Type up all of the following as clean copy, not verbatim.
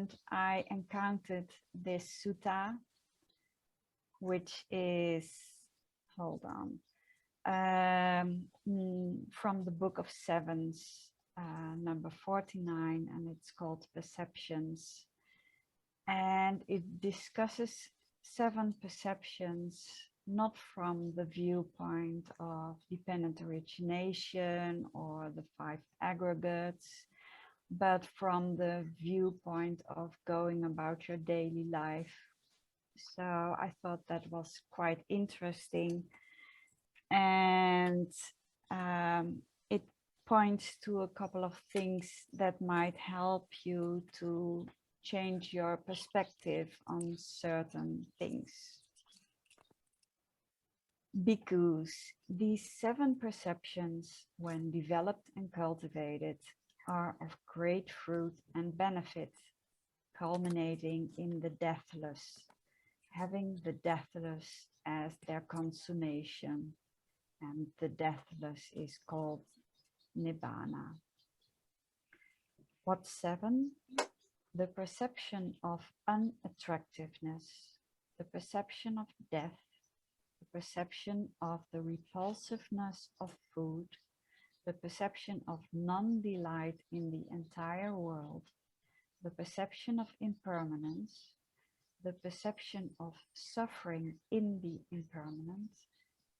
and I encountered this sutta, which is, hold on, from the Book of Sevens, number 49, and it's called Perceptions. And it discusses 7 perceptions, not from the viewpoint of dependent origination or the 5 aggregates, but from the viewpoint of going about your daily life. So I thought that was quite interesting. And it points to a couple of things that might help you to change your perspective on certain things. Bhikkhus, these 7 perceptions, when developed and cultivated, are of great fruit and benefit, culminating in the deathless, having the deathless as their consummation. And the deathless is called Nibbana. What 7? The perception of unattractiveness, the perception of death, the perception of the repulsiveness of food, the perception of non-delight in the entire world, the perception of impermanence, the perception of suffering in the impermanent,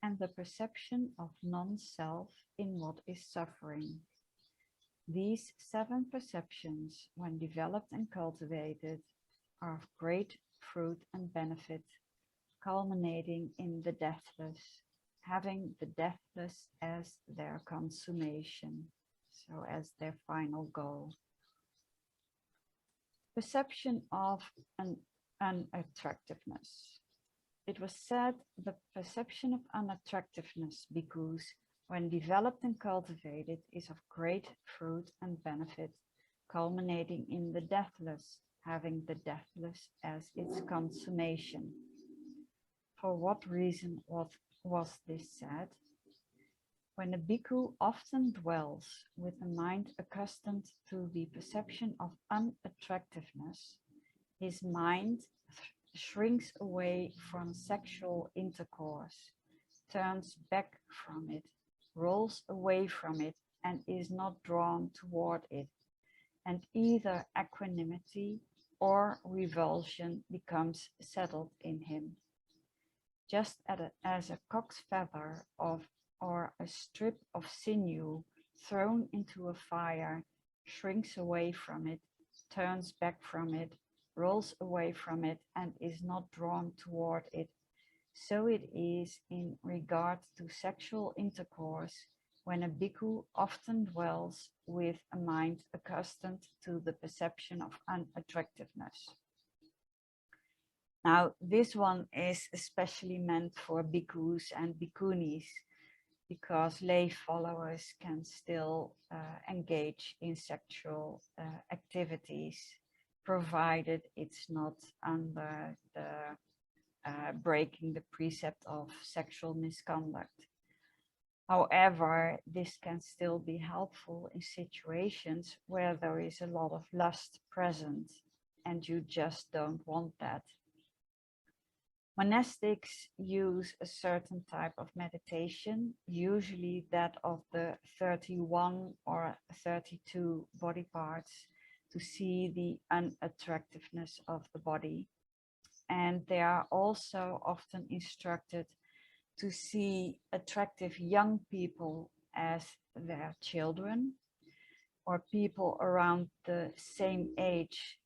and the perception of non-self in what is suffering. These 7 perceptions, when developed and cultivated, are of great fruit and benefit, culminating in the deathless, having the deathless as their consummation, so as their final goal. Perception of an unattractiveness. It was said the perception of unattractiveness, bhikkhus, when developed and cultivated, is of great fruit and benefit, culminating in the deathless, having the deathless as its consummation. For what reason was this said? When a bhikkhu often dwells with a mind accustomed to the perception of unattractiveness, his mind shrinks away from sexual intercourse, turns back from it, rolls away from it, and is not drawn toward it, and either equanimity or revulsion becomes settled in him. Just as a cock's feather or a strip of sinew thrown into a fire shrinks away from it, turns back from it, rolls away from it, and is not drawn toward it, so it is in regard to sexual intercourse when a bhikkhu often dwells with a mind accustomed to the perception of unattractiveness. Now, this one is especially meant for bhikkhus and bhikkhunis, because lay followers can still engage in sexual activities, provided it's not under the breaking the precept of sexual misconduct. However, this can still be helpful in situations where there is a lot of lust present and you just don't want that. Monastics use a certain type of meditation, usually that of the 31 or 32 body parts, to see the unattractiveness of the body. And they are also often instructed to see attractive young people as their children, or people around the same age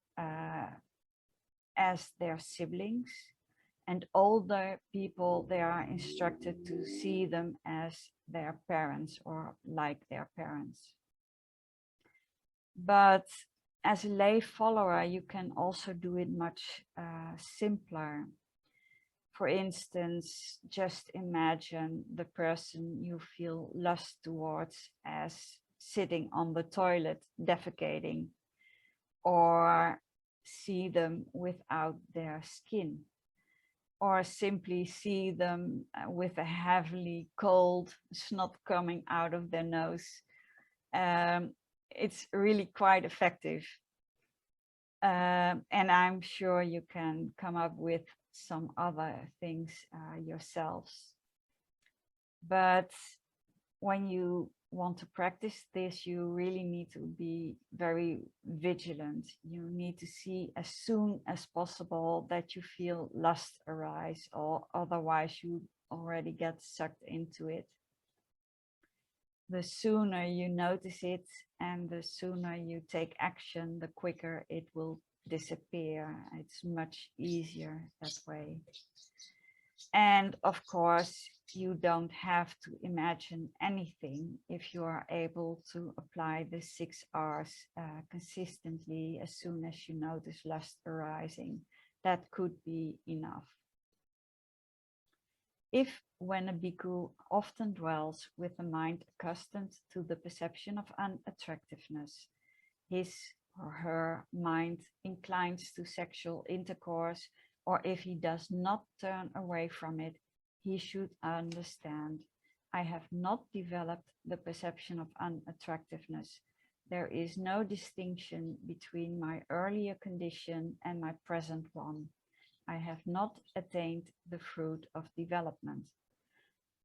as their siblings. And older people, they are instructed to see them as their parents or like their parents. But as a lay follower, you can also do it much simpler. For instance, just imagine the person you feel lust towards as sitting on the toilet defecating, or see them without their skin, or simply see them with a heavily cold snot coming out of their nose. It's really quite effective. And I'm sure you can come up with some other things yourselves. But when you want to practice this, you really need to be very vigilant. You need to see as soon as possible that you feel lust arise, or otherwise you already get sucked into it. The sooner you notice it and the sooner you take action, the quicker it will disappear. It's much easier that way. And of course, you don't have to imagine anything if you are able to apply the 6 R's consistently as soon as you notice lust arising. That could be enough. If, when a bhikkhu often dwells with a mind accustomed to the perception of unattractiveness, his or her mind inclines to sexual intercourse, or if he does not turn away from it, he should understand, I have not developed the perception of unattractiveness. There is no distinction between my earlier condition and my present one. I have not attained the fruit of development.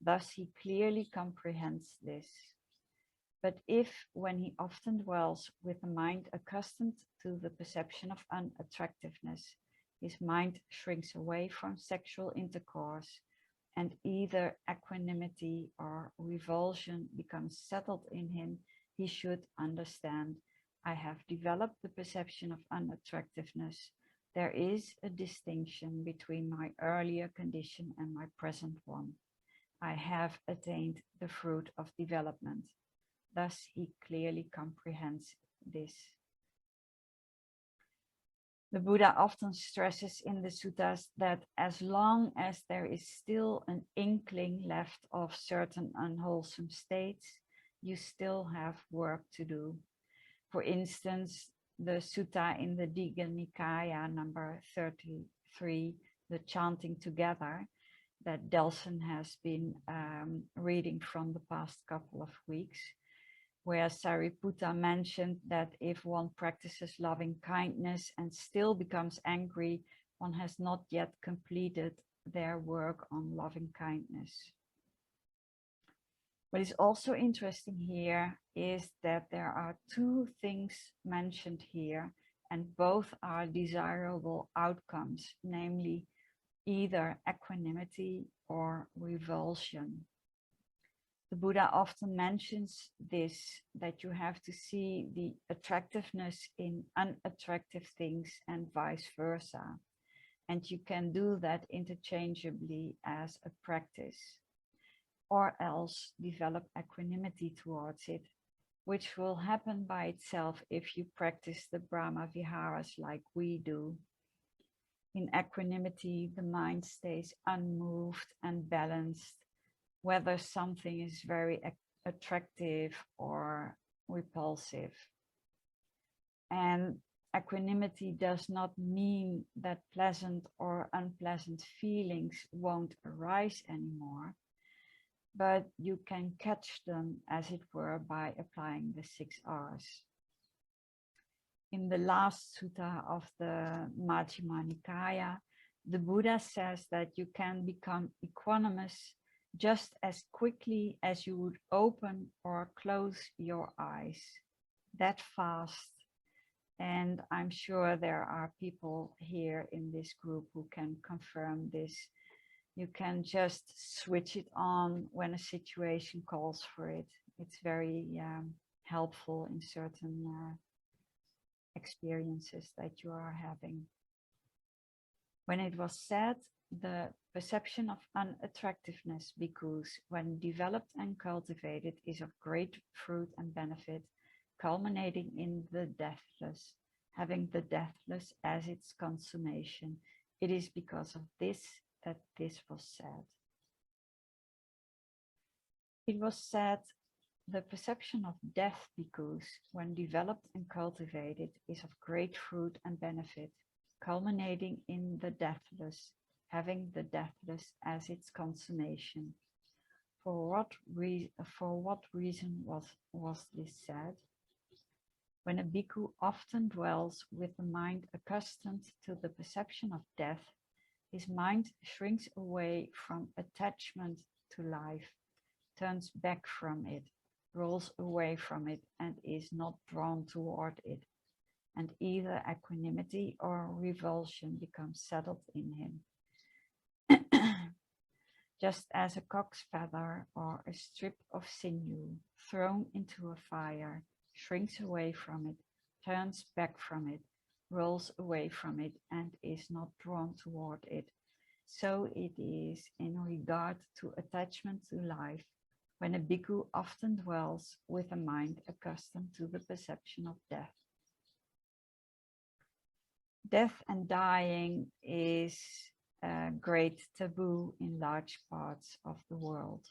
Thus he clearly comprehends this. But if, when he often dwells with a mind accustomed to the perception of unattractiveness, his mind shrinks away from sexual intercourse, and either equanimity or revulsion becomes settled in him, he should understand, I have developed the perception of unattractiveness. There is a distinction between my earlier condition and my present one. I have attained the fruit of development. Thus he clearly comprehends this. The Buddha often stresses in the suttas that as long as there is still an inkling left of certain unwholesome states, you still have work to do. For instance, the sutta in the Digha Nikaya number 33, the chanting together, that Delson has been reading from the past couple of weeks, where Sariputta mentioned that if one practices loving kindness and still becomes angry, one has not yet completed their work on loving kindness. What is also interesting here is that there are 2 things mentioned here, and both are desirable outcomes, namely either equanimity or revulsion. The Buddha often mentions this, that you have to see the attractiveness in unattractive things and vice versa. And you can do that interchangeably as a practice, or else develop equanimity towards it, which will happen by itself if you practice the Brahma Viharas like we do. In equanimity, the mind stays unmoved and balanced, whether something is very attractive or repulsive. And equanimity does not mean that pleasant or unpleasant feelings won't arise anymore, but you can catch them, as it were, by applying the 6 R's. In the last sutta of the Majjhima Nikaya, the Buddha says that you can become equanimous just as quickly as you would open or close your eyes, that fast. And I'm sure there are people here in this group who can confirm this. You can just switch it on when a situation calls for it. It's very helpful in certain experiences that you are having. When it was said, the perception of unattractiveness, bhikkhus, when developed and cultivated, is of great fruit and benefit, culminating in the deathless, having the deathless as its consummation. It is because of this that this was said. It was said, the perception of death, bhikkhus, when developed and cultivated, is of great fruit and benefit, culminating in the deathless, having the deathless as its consummation. For what reason was this said? When a bhikkhu often dwells with the mind accustomed to the perception of death, his mind shrinks away from attachment to life, turns back from it, rolls away from it, and is not drawn toward it, and either equanimity or revulsion becomes settled in him. Just as a cock's feather or a strip of sinew thrown into a fire shrinks away from it, turns back from it, rolls away from it, and is not drawn toward it, so it is in regard to attachment to life, when a bhikkhu often dwells with a mind accustomed to the perception of death. Death and dying is a great taboo in large parts of the world.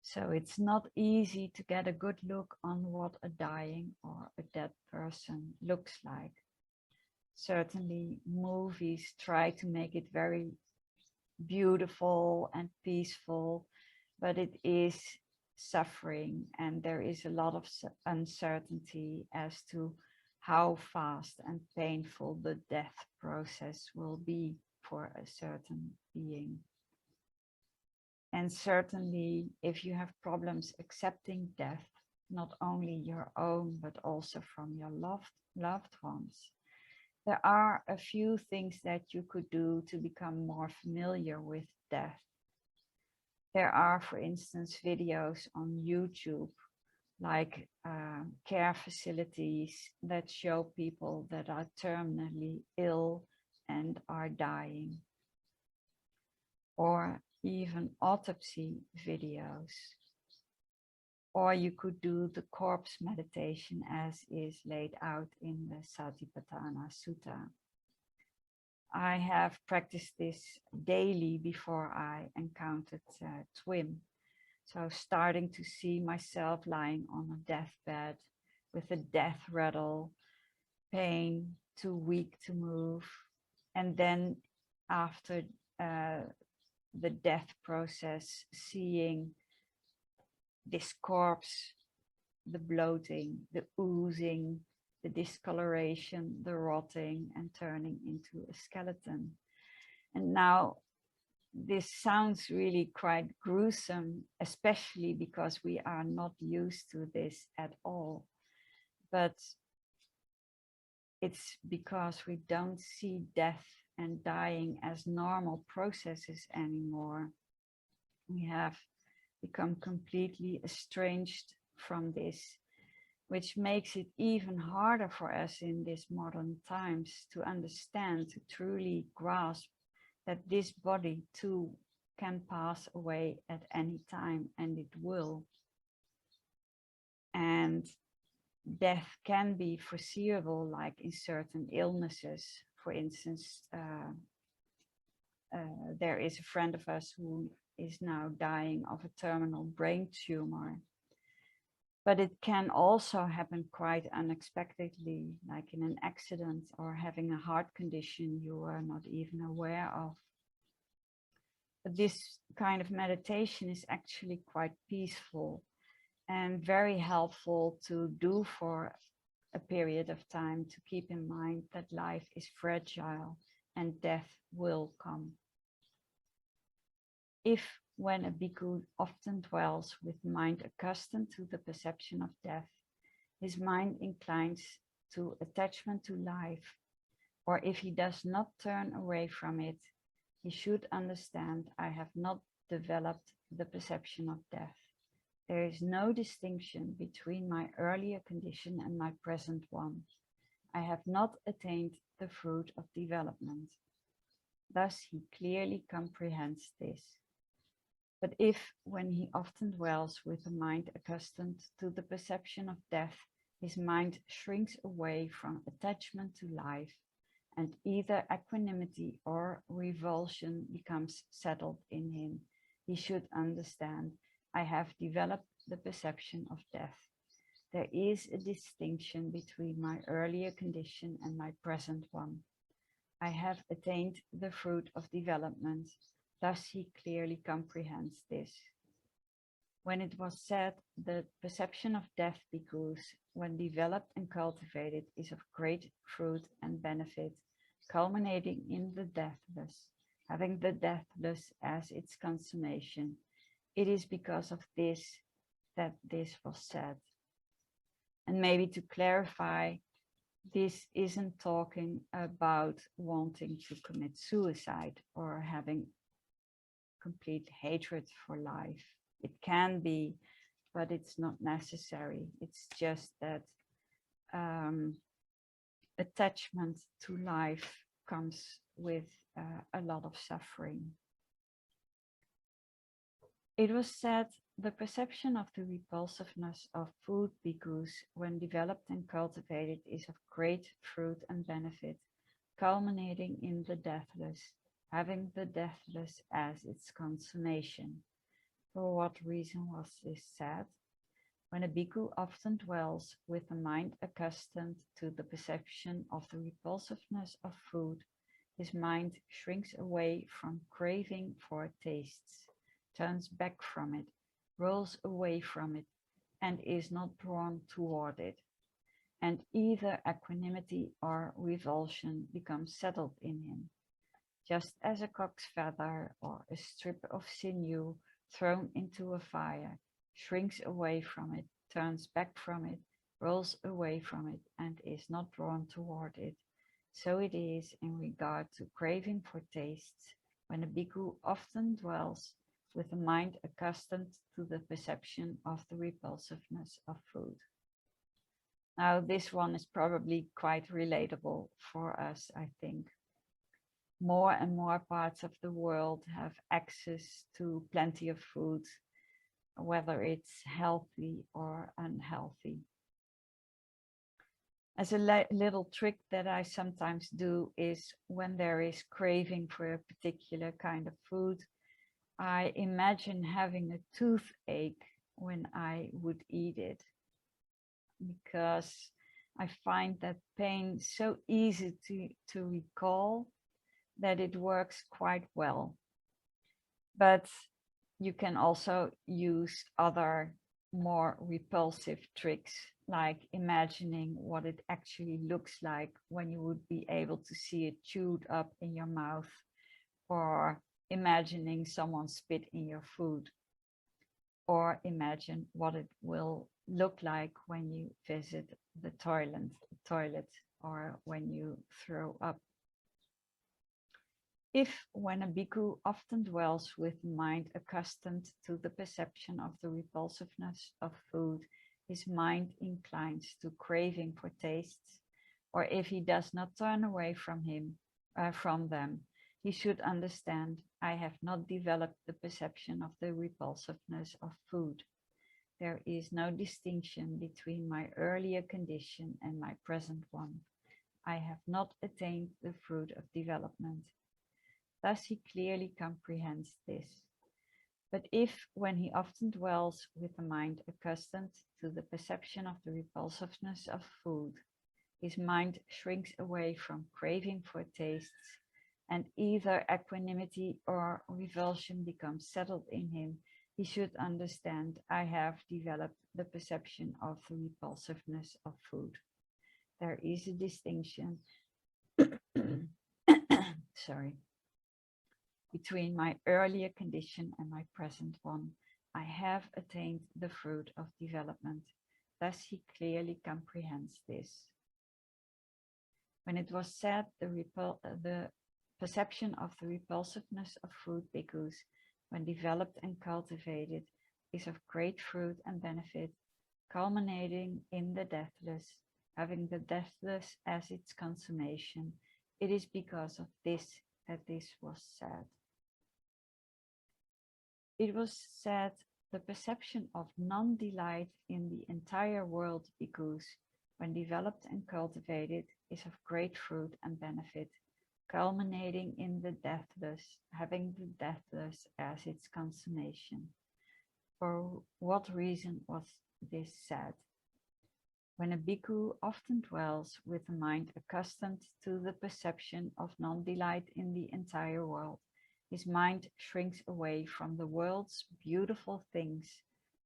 So it's not easy to get a good look on what a dying or a dead person looks like. Certainly movies try to make it very beautiful and peaceful, but it is suffering, and there is a lot of uncertainty as to how fast and painful the death process will be for a certain being. And certainly if you have problems accepting death, not only your own, but also from your loved ones, there are a few things that you could do to become more familiar with death. There are, for instance, videos on YouTube, like care facilities that show people that are terminally ill and are dying, or even autopsy videos. Or you could do the corpse meditation as is laid out in the Satipatthana Sutta. I have practiced this daily before I encountered TWIM. So starting to see myself lying on a deathbed with a death rattle, pain, too weak to move. And then after the death process, seeing this corpse, the bloating, the oozing, the discoloration, the rotting, and turning into a skeleton. And now this sounds really quite gruesome, especially because we are not used to this at all. But it's because we don't see death and dying as normal processes anymore. We have become completely estranged from this, which makes it even harder for us in these modern times to understand, to truly grasp that this body too can pass away at any time, and it will. And death can be foreseeable, like in certain illnesses. For instance, there is a friend of us who is now dying of a terminal brain tumor. But it can also happen quite unexpectedly, like in an accident or having a heart condition you are not even aware of. But this kind of meditation is actually quite peaceful and very helpful to do for a period of time, to keep in mind that life is fragile and death will come. If, when a bhikkhu often dwells with mind accustomed to the perception of death, his mind inclines to attachment to life, or if he does not turn away from it, he should understand, I have not developed the perception of death. There is no distinction between my earlier condition and my present one. I have not attained the fruit of development. Thus he clearly comprehends this. But if, when he often dwells with a mind accustomed to the perception of death, his mind shrinks away from attachment to life, and either equanimity or revulsion becomes settled in him, he should understand, I have developed the perception of death. There is a distinction between my earlier condition and my present one. I have attained the fruit of development. Thus he clearly comprehends this. When it was said, the perception of death bhikkhus, when developed and cultivated, is of great fruit and benefit, culminating in the deathless, having the deathless as its consummation. It is because of this that this was said. And maybe to clarify, this isn't talking about wanting to commit suicide or having complete hatred for life. It can be, but it's not necessary. It's just that attachment to life comes with a lot of suffering. It was said, the perception of the repulsiveness of food bhikkhus, when developed and cultivated, is of great fruit and benefit, culminating in the deathless, having the deathless as its consummation. For what reason was this said? When a bhikkhu often dwells with a mind accustomed to the perception of the repulsiveness of food, his mind shrinks away from craving for tastes, turns back from it, rolls away from it, and is not drawn toward it. And either equanimity or revulsion becomes settled in him, just as a cock's feather or a strip of sinew thrown into a fire shrinks away from it, turns back from it, rolls away from it, and is not drawn toward it. So it is in regard to craving for tastes, when a bhikkhu often dwells with a mind accustomed to the perception of the repulsiveness of food. Now, this one is probably quite relatable for us, I think. More and more parts of the world have access to plenty of food, whether it's healthy or unhealthy. As a little trick that I sometimes do is when there is craving for a particular kind of food, I imagine having a toothache when I would eat it, because I find that pain so easy to recall that it works quite well. But you can also use other more repulsive tricks, like imagining what it actually looks like when you would be able to see it chewed up in your mouth, or imagining someone spit in your food, or imagine what it will look like when you visit the toilet or when you throw up. If, when a bhikkhu often dwells with mind accustomed to the perception of the repulsiveness of food, his mind inclines to craving for tastes, or if he does not turn away from them, he should understand, I have not developed the perception of the repulsiveness of food. There is no distinction between my earlier condition and my present one. I have not attained the fruit of development. Thus he clearly comprehends this. But if, when he often dwells with a mind accustomed to the perception of the repulsiveness of food, his mind shrinks away from craving for tastes, and either equanimity or revulsion becomes settled in him, he should understand, I have developed the perception of the repulsiveness of food. There is a distinction between my earlier condition and my present one. I have attained the fruit of development. Thus he clearly comprehends this. When it was said, the perception of the repulsiveness of food bhikkhus, when developed and cultivated, is of great fruit and benefit, culminating in the deathless, having the deathless as its consummation. It is because of this that this was said. It was said, the perception of non-delight in the entire world bhikkhus, when developed and cultivated, is of great fruit and benefit, culminating in the deathless, having the deathless as its consummation. For what reason was this said? When a bhikkhu often dwells with a mind accustomed to the perception of non-delight in the entire world, his mind shrinks away from the world's beautiful things,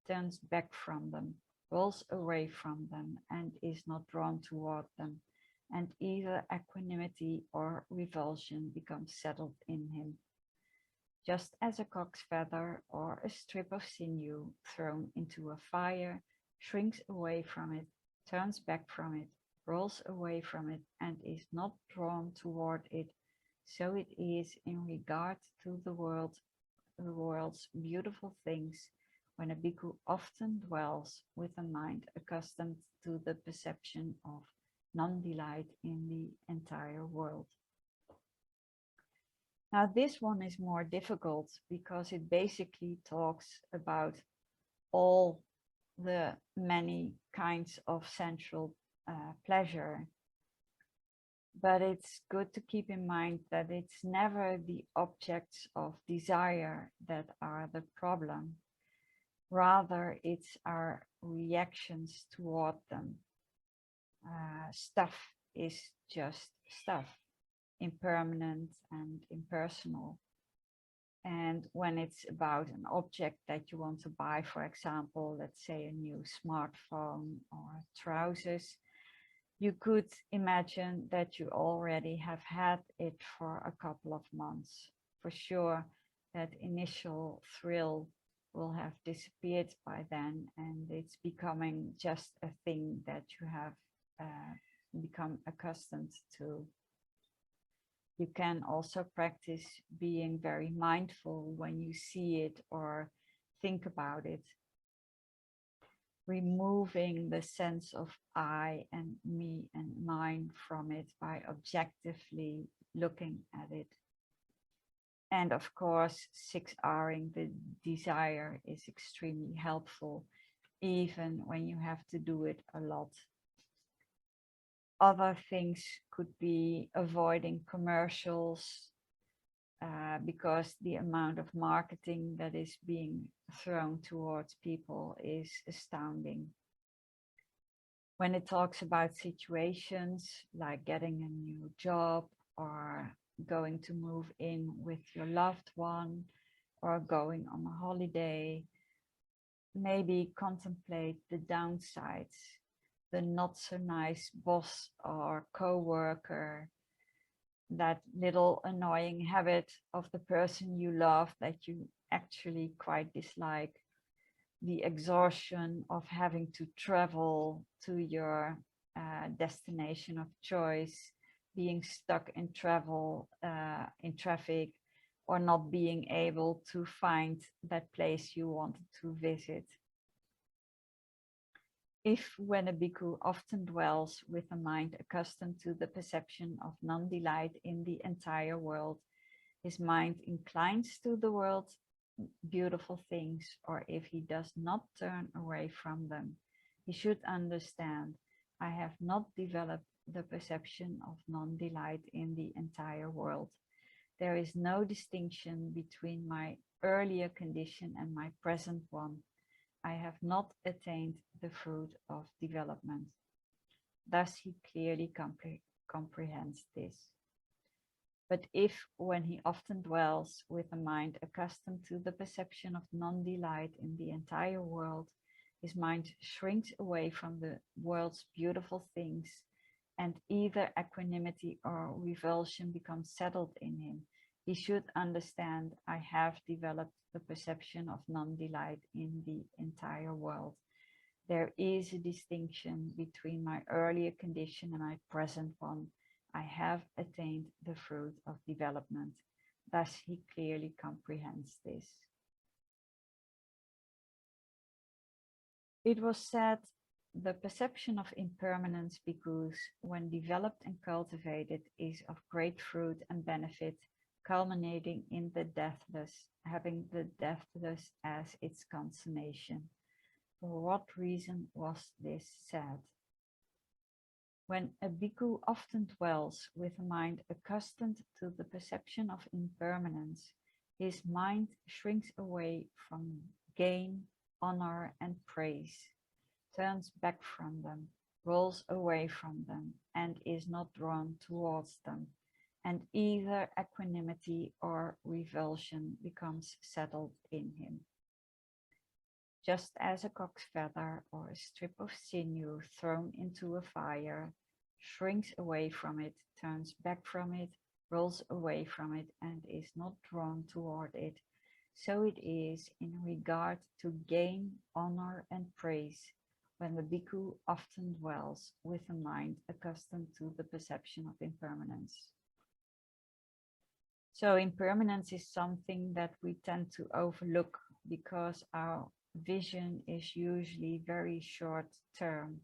turns back from them, rolls away from them, and is not drawn toward them, and either equanimity or revulsion becomes settled in him. Just as a cock's feather or a strip of sinew thrown into a fire shrinks away from it, turns back from it, rolls away from it, and is not drawn toward it, so it is in regard to the world's beautiful things, when a bhikkhu often dwells with a mind accustomed to the perception of non-delight in the entire world. Now this one is more difficult because it basically talks about all the many kinds of sensual pleasure. But it's good to keep in mind that it's never the objects of desire that are the problem. Rather, it's our reactions toward them. Stuff is just stuff, impermanent and impersonal. And when it's about an object that you want to buy, for example, let's say a new smartphone or trousers, you could imagine that you already have had it for a couple of months. For sure, that initial thrill will have disappeared by then, and it's becoming just a thing that you have become accustomed to. You can also practice being very mindful when you see it or think about it, removing the sense of I and me and mine from it by objectively looking at it. And of course, 6Ring the desire is extremely helpful, even when you have to do it a lot. Other things could be avoiding commercials, because the amount of marketing that is being thrown towards people is astounding. When it talks about situations like getting a new job or going to move in with your loved one or going on a holiday, maybe contemplate the downsides, the not so nice boss or co-worker, that little annoying habit of the person you love that you actually quite dislike, the exhaustion of having to travel to your destination of choice, being stuck in in traffic, or not being able to find that place you wanted to visit. If, when a bhikkhu often dwells with a mind accustomed to the perception of non-delight in the entire world, his mind inclines to the world's beautiful things, or if he does not turn away from them, he should understand, I have not developed the perception of non-delight in the entire world. There is no distinction between my earlier condition and my present one. I have not attained the fruit of development. Thus he clearly comprehends this. But if, when he often dwells with a mind accustomed to the perception of non-delight in the entire world, his mind shrinks away from the world's beautiful things, and either equanimity or revulsion becomes settled in him, he should understand, I have developed the perception of non-delight in the entire world. There is a distinction between my earlier condition and my present one. I have attained the fruit of development. Thus he clearly comprehends this. It was said, the perception of impermanence, bhikkhus, when developed and cultivated, is of great fruit and benefit, culminating in the deathless, having the deathless as its consummation. For what reason was this said? When a bhikkhu often dwells with a mind accustomed to the perception of impermanence, his mind shrinks away from gain, honor, and praise, turns back from them, rolls away from them, and is not drawn towards them, and either equanimity or revulsion becomes settled in him. just as a cock's feather or a strip of sinew thrown into a fire shrinks away from it, turns back from it, rolls away from it, and is not drawn toward it, so it is in regard to gain, honor, and praise, when the bhikkhu often dwells with a mind accustomed to the perception of impermanence. So impermanence is something that we tend to overlook because our vision is usually very short term.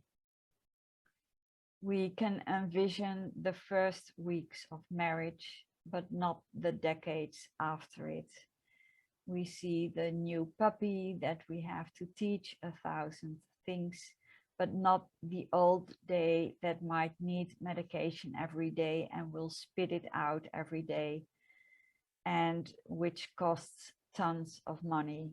We can envision the first weeks of marriage, but not the decades after it. We see the new puppy that we have to teach 1,000 things, but not the old day that might need medication every day and will spit it out every day, and which costs tons of money.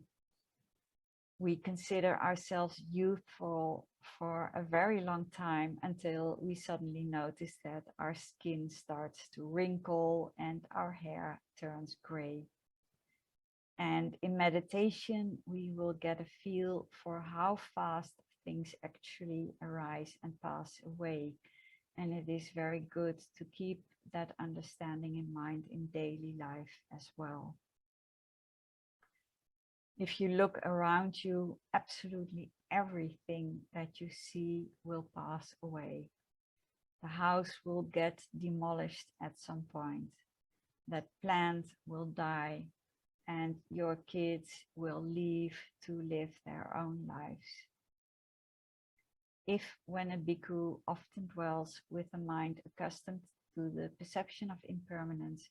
We consider ourselves youthful for a very long time until we suddenly notice that our skin starts to wrinkle and our hair turns gray. And in meditation, we will get a feel for how fast things actually arise and pass away. And it is very good to keep that understanding in mind in daily life as well. If you look around you, absolutely everything that you see will pass away. The house will get demolished at some point. That plant will die, and your kids will leave to live their own lives. If, when a bhikkhu often dwells with a mind accustomed to the perception of impermanence,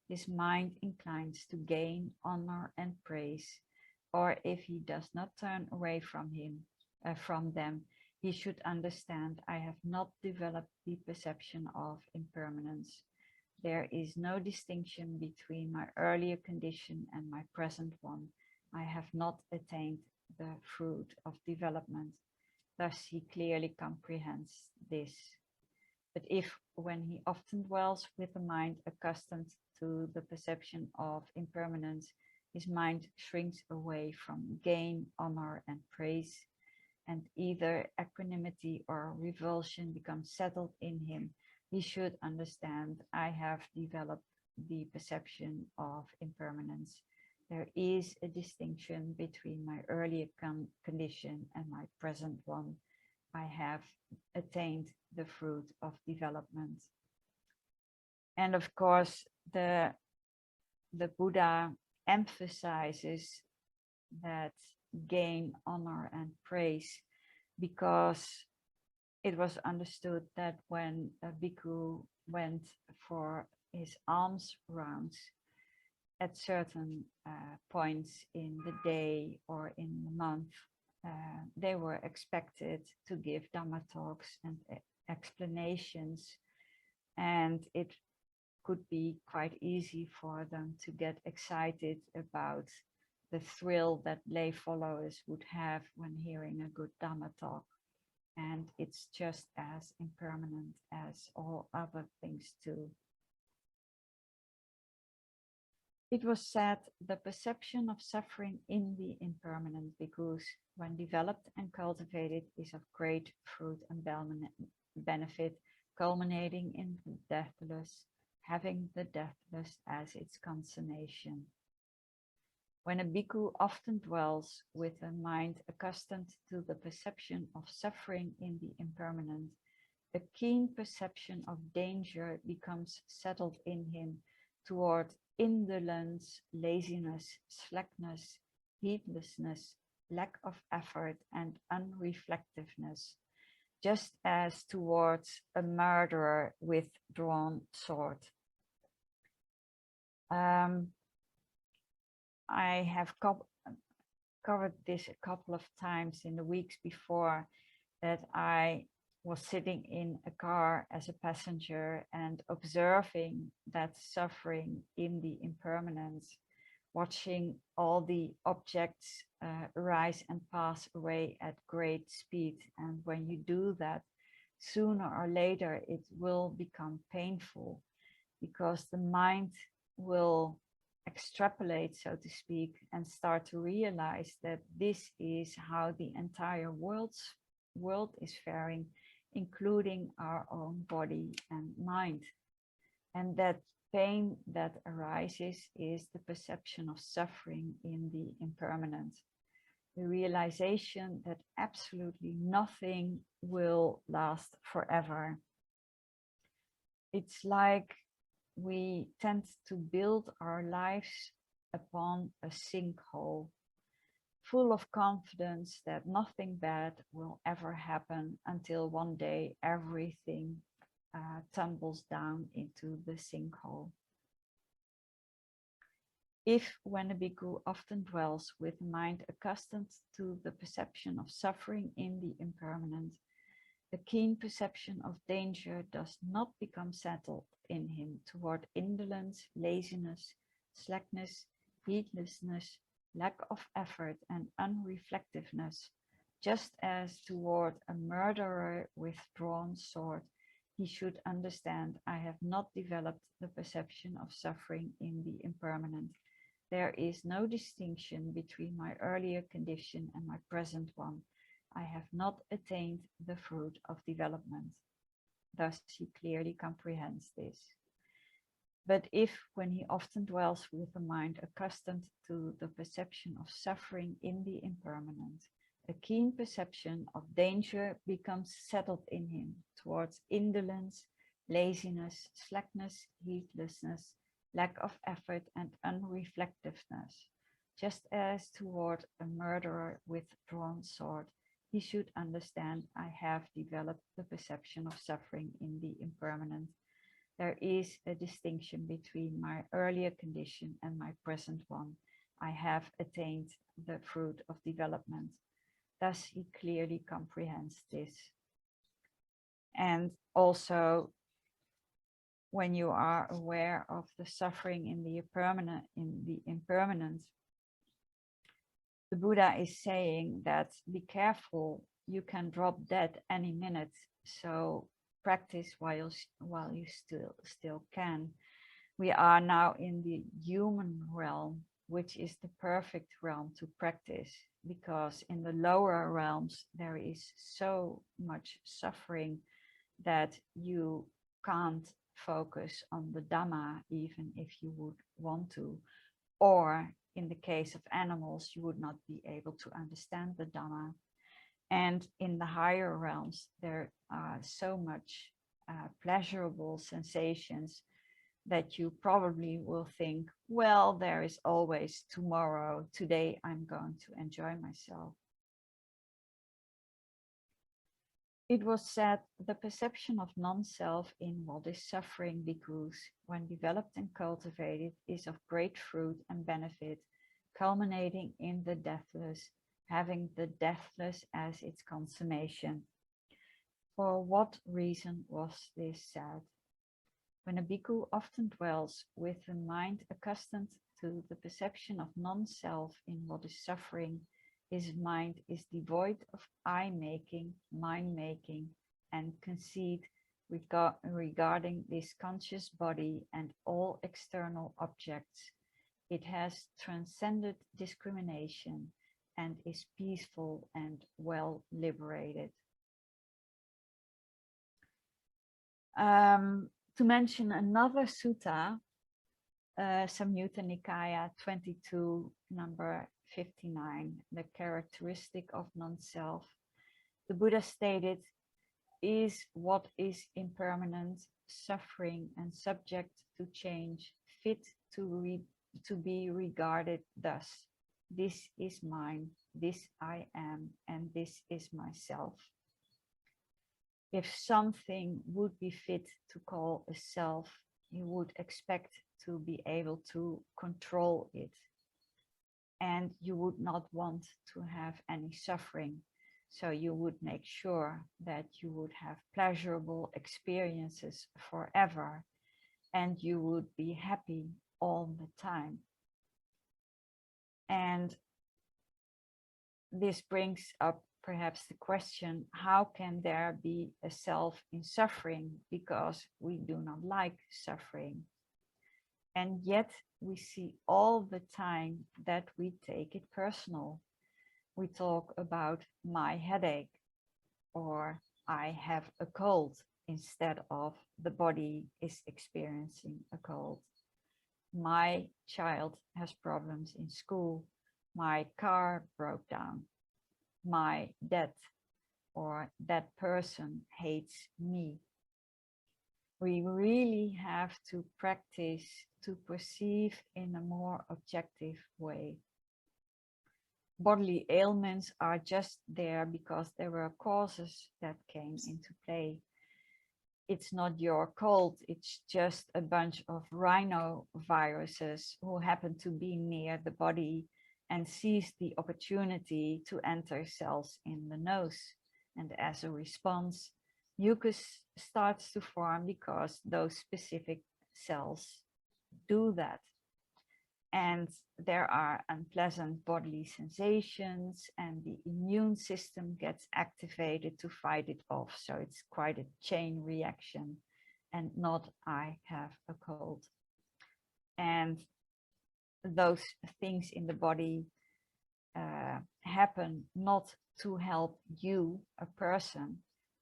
his mind inclines to gain, honor, and praise, or if he does not turn away from them, he should understand, I have not developed the perception of impermanence. There is no distinction between my earlier condition and my present one. I have not attained the fruit of development. Thus he clearly comprehends this. But if, when he often dwells with a mind accustomed to the perception of impermanence, his mind shrinks away from gain, honor, and praise, and either equanimity or revulsion becomes settled in him, he should understand, I have developed the perception of impermanence. There is a distinction between my earlier condition and my present one. I have attained the fruit of development. And of course, the Buddha emphasizes that gain, honor, and praise because it was understood that when a bhikkhu went for his alms rounds at certain points in the day or in the month, they were expected to give Dhamma talks and explanations, and it could be quite easy for them to get excited about the thrill that lay followers would have when hearing a good Dhamma talk. And it's just as impermanent as all other things too. It was said the perception of suffering in the impermanent bhikkhus, when developed and cultivated, is of great fruit and benefit, culminating in the deathless, having the deathless as its consummation. When a bhikkhu often dwells with a mind accustomed to the perception of suffering in the impermanent, a keen perception of danger becomes settled in him toward indolence, laziness, slackness, heedlessness, lack of effort, and unreflectiveness, just as towards a murderer with drawn sword. I have covered this a couple of times in the weeks before, that I was sitting in a car as a passenger and observing that suffering in the impermanence, watching all the objects rise and pass away at great speed. And when you do that, sooner or later it will become painful, because the mind will extrapolate, so to speak, and start to realize that this is how the entire world is faring, including our own body and mind. And that pain that arises is the perception of suffering in the impermanent. The realization that absolutely nothing will last forever. It's like we tend to build our lives upon a sinkhole, full of confidence that nothing bad will ever happen until one day everything tumbles down into the sinkhole. If, when a bhikkhu often dwells with a mind accustomed to the perception of suffering in the impermanent, the keen perception of danger does not become settled in him toward indolence, laziness, slackness, heedlessness, lack of effort, and unreflectiveness, just as toward a murderer with drawn sword, he should understand, I have not developed the perception of suffering in the impermanent. There is no distinction between my earlier condition and my present one. I have not attained the fruit of development. Thus he clearly comprehends this. But if, when he often dwells with a mind accustomed to the perception of suffering in the impermanent, a keen perception of danger becomes settled in him towards indolence, laziness, slackness, heedlessness, lack of effort, and unreflectiveness, just as toward a murderer with drawn sword, he should understand, I have developed the perception of suffering in the impermanent. There is a distinction between my earlier condition and my present one. I have attained the fruit of development. Thus he clearly comprehends this. And also, when you are aware of the suffering in the impermanent, the Buddha is saying that be careful, you can drop dead any minute. So practice while you still can. We are now in the human realm, which is the perfect realm to practice, because in the lower realms there is so much suffering that you can't focus on the Dhamma even if you would want to, or in the case of animals you would not be able to understand the Dhamma. And in the higher realms there are so much pleasurable sensations that you probably will think, well, there is always tomorrow. Today I'm going to enjoy myself. It was said, the perception of non-self in what is suffering, bhikkhus, when developed and cultivated, is of great fruit and benefit, culminating in the deathless, having the deathless as its consummation. For what reason was this said? When a bhikkhu often dwells with a mind accustomed to the perception of non-self in what is suffering, his mind is devoid of I-making, mind-making, and conceit regarding this conscious body and all external objects. It has transcended discrimination and is peaceful and well liberated. To mention another sutta, Samyutta Nikaya 22, number 59, the characteristic of non-self. The Buddha stated, is what is impermanent, suffering, and subject to change, fit to be regarded thus. This is mine, this I am, and this is myself. If something would be fit to call a self, you would expect to be able to control it. And you would not want to have any suffering. So you would make sure that you would have pleasurable experiences forever, and you would be happy all the time. And this brings up perhaps the question, how can there be a self in suffering? Because we do not like suffering. And yet we see all the time that we take it personal. We talk about my headache, or I have a cold, instead of the body is experiencing a cold. My child has problems in school. My car broke down. My debt, or that person hates me. We really have to practice to perceive in a more objective way. Bodily ailments are just there because there were causes that came into play. It's not your cold, it's just a bunch of rhinoviruses who happen to be near the body and seize the opportunity to enter cells in the nose. And as a response, mucus starts to form because those specific cells do that. And there are unpleasant bodily sensations, and the immune system gets activated to fight it off. So it's quite a chain reaction, and not I have a cold. And those things in the body happen not to help you, a person,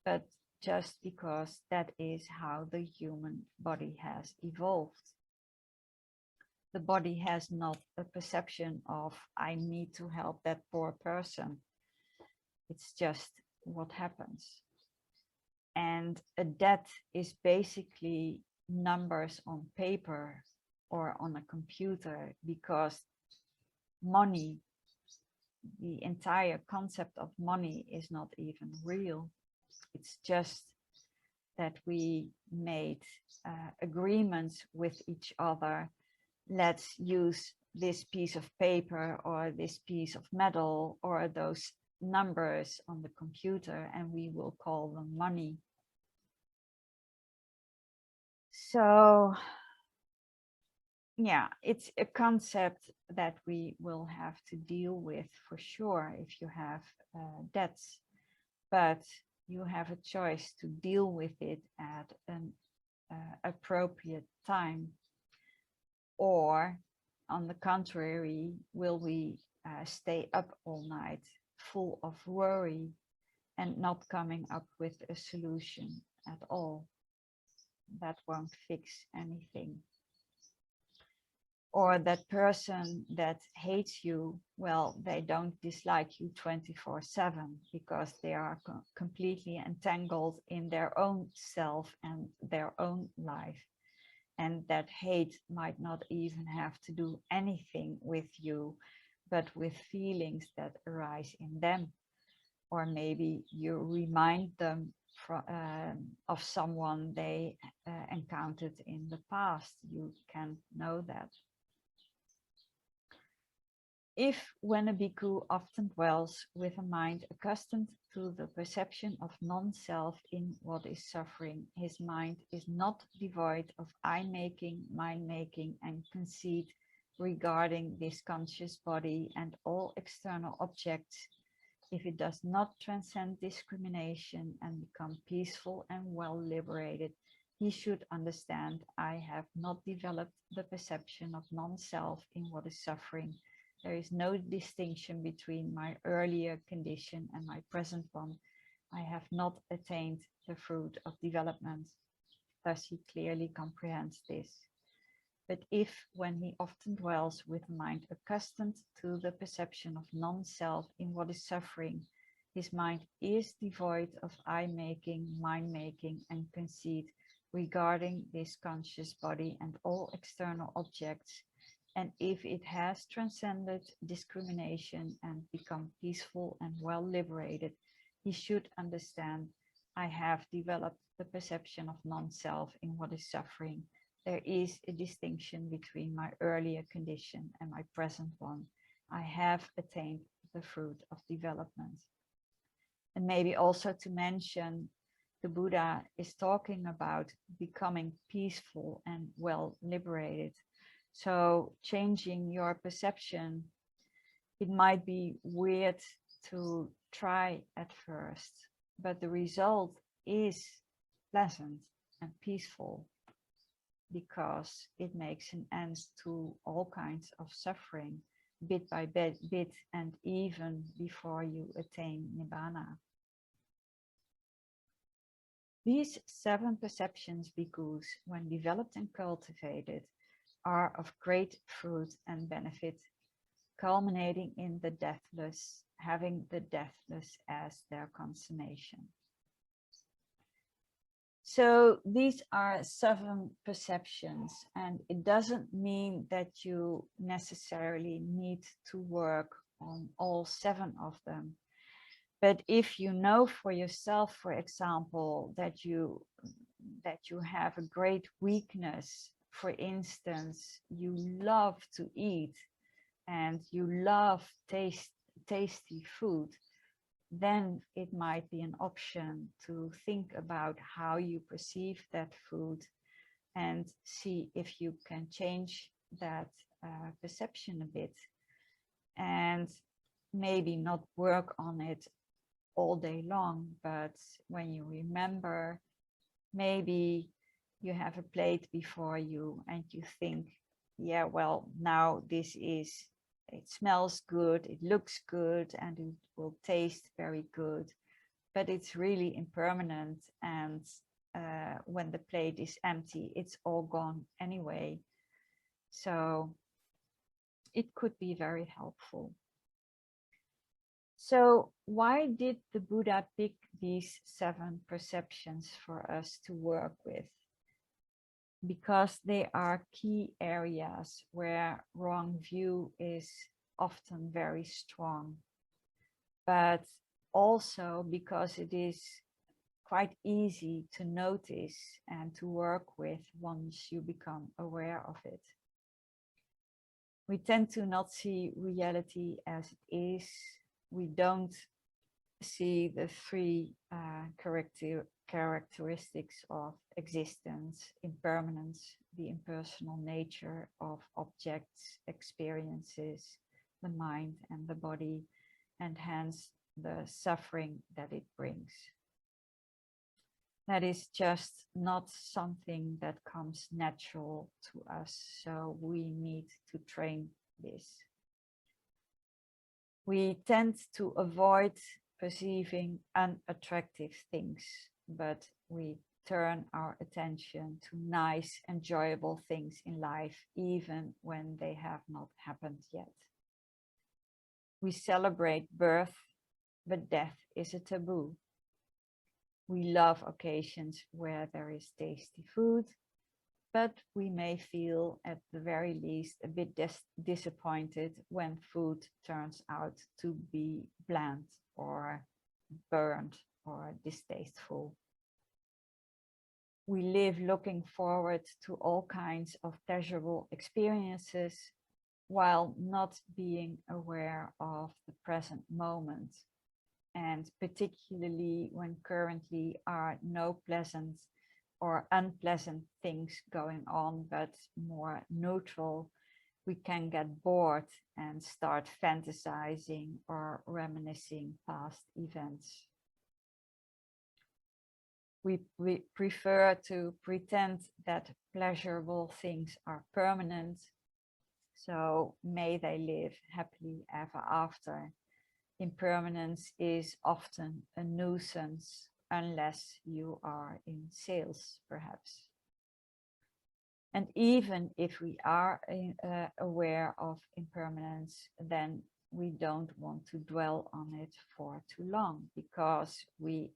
but just because that is how the human body has evolved. The body has not a perception of, I need to help that poor person. It's just what happens. And a debt is basically numbers on paper or on a computer, because money, the entire concept of money, is not even real. It's just that we made agreements with each other. Let's use this piece of paper or this piece of metal or those numbers on the computer, and we will call them money. So yeah, it's a concept that we will have to deal with for sure if you have debts, but you have a choice to deal with it at an appropriate time. Or on the contrary, will we stay up all night full of worry and not coming up with a solution at all? That won't fix anything. Or that person that hates you, well, they don't dislike you 24/7 because they are completely entangled in their own self and their own life. And that hate might not even have to do anything with you, but with feelings that arise in them. Or maybe you remind them of someone they encountered in the past. You can know that. If, when a bhikkhu often dwells with a mind accustomed to the perception of non-self in what is suffering, his mind is not devoid of I-making, mind-making, and conceit regarding this conscious body and all external objects. If it does not transcend discrimination and become peaceful and well liberated, he should understand I have not developed the perception of non-self in what is suffering. There is no distinction between my earlier condition and my present one. I have not attained the fruit of development. Thus he clearly comprehends this. But if, when he often dwells with a mind accustomed to the perception of non-self in what is suffering, his mind is devoid of I-making, mind-making, and conceit regarding this conscious body and all external objects, and if it has transcended discrimination and become peaceful and well liberated, he should understand I have developed the perception of non-self in what is suffering. There is a distinction between my earlier condition and my present one. I have attained the fruit of development. And maybe also to mention, the Buddha is talking about becoming peaceful and well liberated. So changing your perception, it might be weird to try at first, but the result is pleasant and peaceful. because it makes an end to all kinds of suffering, bit by bit, and even before you attain Nibbana. These 7 perceptions, bhikkhus, when developed and cultivated, are of great fruit and benefit, culminating in the deathless, having the deathless as their consummation. So these are 7 perceptions, and it doesn't mean that you necessarily need to work on all 7 of them. But if you know for yourself, for example, that you have a great weakness, for instance, you love to eat and you love tasty food, then it might be an option to think about how you perceive that food and see if you can change that perception a bit, and maybe not work on it all day long, but when you remember, maybe you have a plate before you and you think, yeah, well, now it smells good, it looks good, and it will taste very good, but it's really impermanent, and when the plate is empty, it's all gone anyway. So it could be very helpful. So why did the Buddha pick these 7 perceptions for us to work with? Because they are key areas where wrong view is often very strong, but also because it is quite easy to notice and to work with once you become aware of it. We tend to not see reality as it is. We don't see the 3 characteristics of existence: impermanence, the impersonal nature of objects, experiences, the mind and the body, and hence the suffering that it brings. That is just not something that comes natural to us, so we need to train this. We tend to avoid perceiving unattractive things, but we turn our attention to nice, enjoyable things in life, even when they have not happened yet. We celebrate birth, but death is a taboo. We love occasions where there is tasty food, but we may feel at the very least a bit disappointed when food turns out to be bland or burned or distasteful. We live looking forward to all kinds of pleasurable experiences while not being aware of the present moment, and particularly when currently are no pleasant or unpleasant things going on, but more neutral, we can get bored and start fantasizing or reminiscing past events. We prefer to pretend that pleasurable things are permanent, so may they live happily ever after. Impermanence is often a nuisance unless you are in sales, perhaps. And even if we are aware of impermanence, then we don't want to dwell on it for too long, because we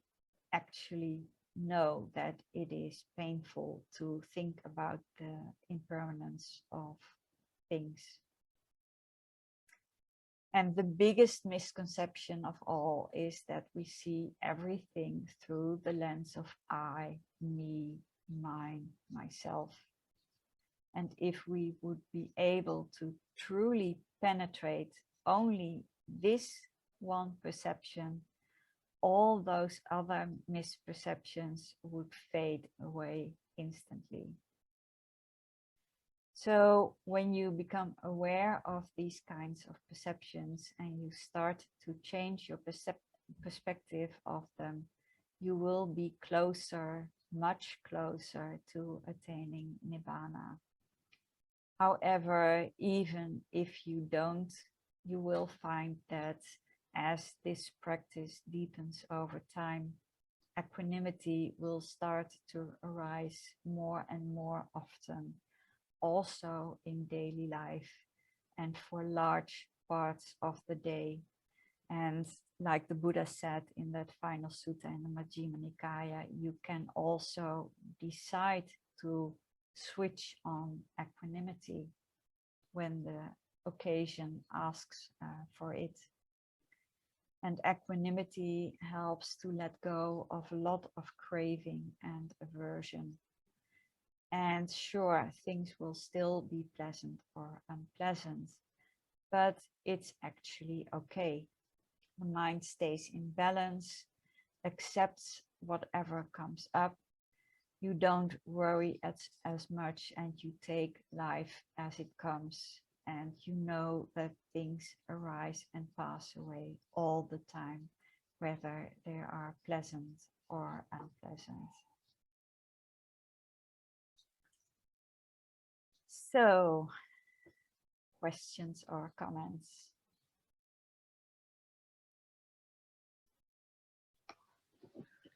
actually know that it is painful to think about the impermanence of things. And the biggest misconception of all is that we see everything through the lens of I, me, mine, myself. And if we would be able to truly penetrate only this one perception, all those other misperceptions would fade away instantly. So when you become aware of these kinds of perceptions and you start to change your perspective of them, you will be closer much closer to attaining Nibbana. However, even if you don't, you will find that as this practice deepens over time, equanimity will start to arise more and more often, also in daily life and for large parts of the day. And like the Buddha said in that final sutta in the Majjhima Nikaya, you can also decide to switch on equanimity when the occasion asks for it. And equanimity helps to let go of a lot of craving and aversion. And sure, things will still be pleasant or unpleasant, but it's actually okay. The mind stays in balance, accepts whatever comes up. You don't worry as much, and you take life as it comes. And you know that things arise and pass away all the time, whether they are pleasant or unpleasant. So, questions or comments?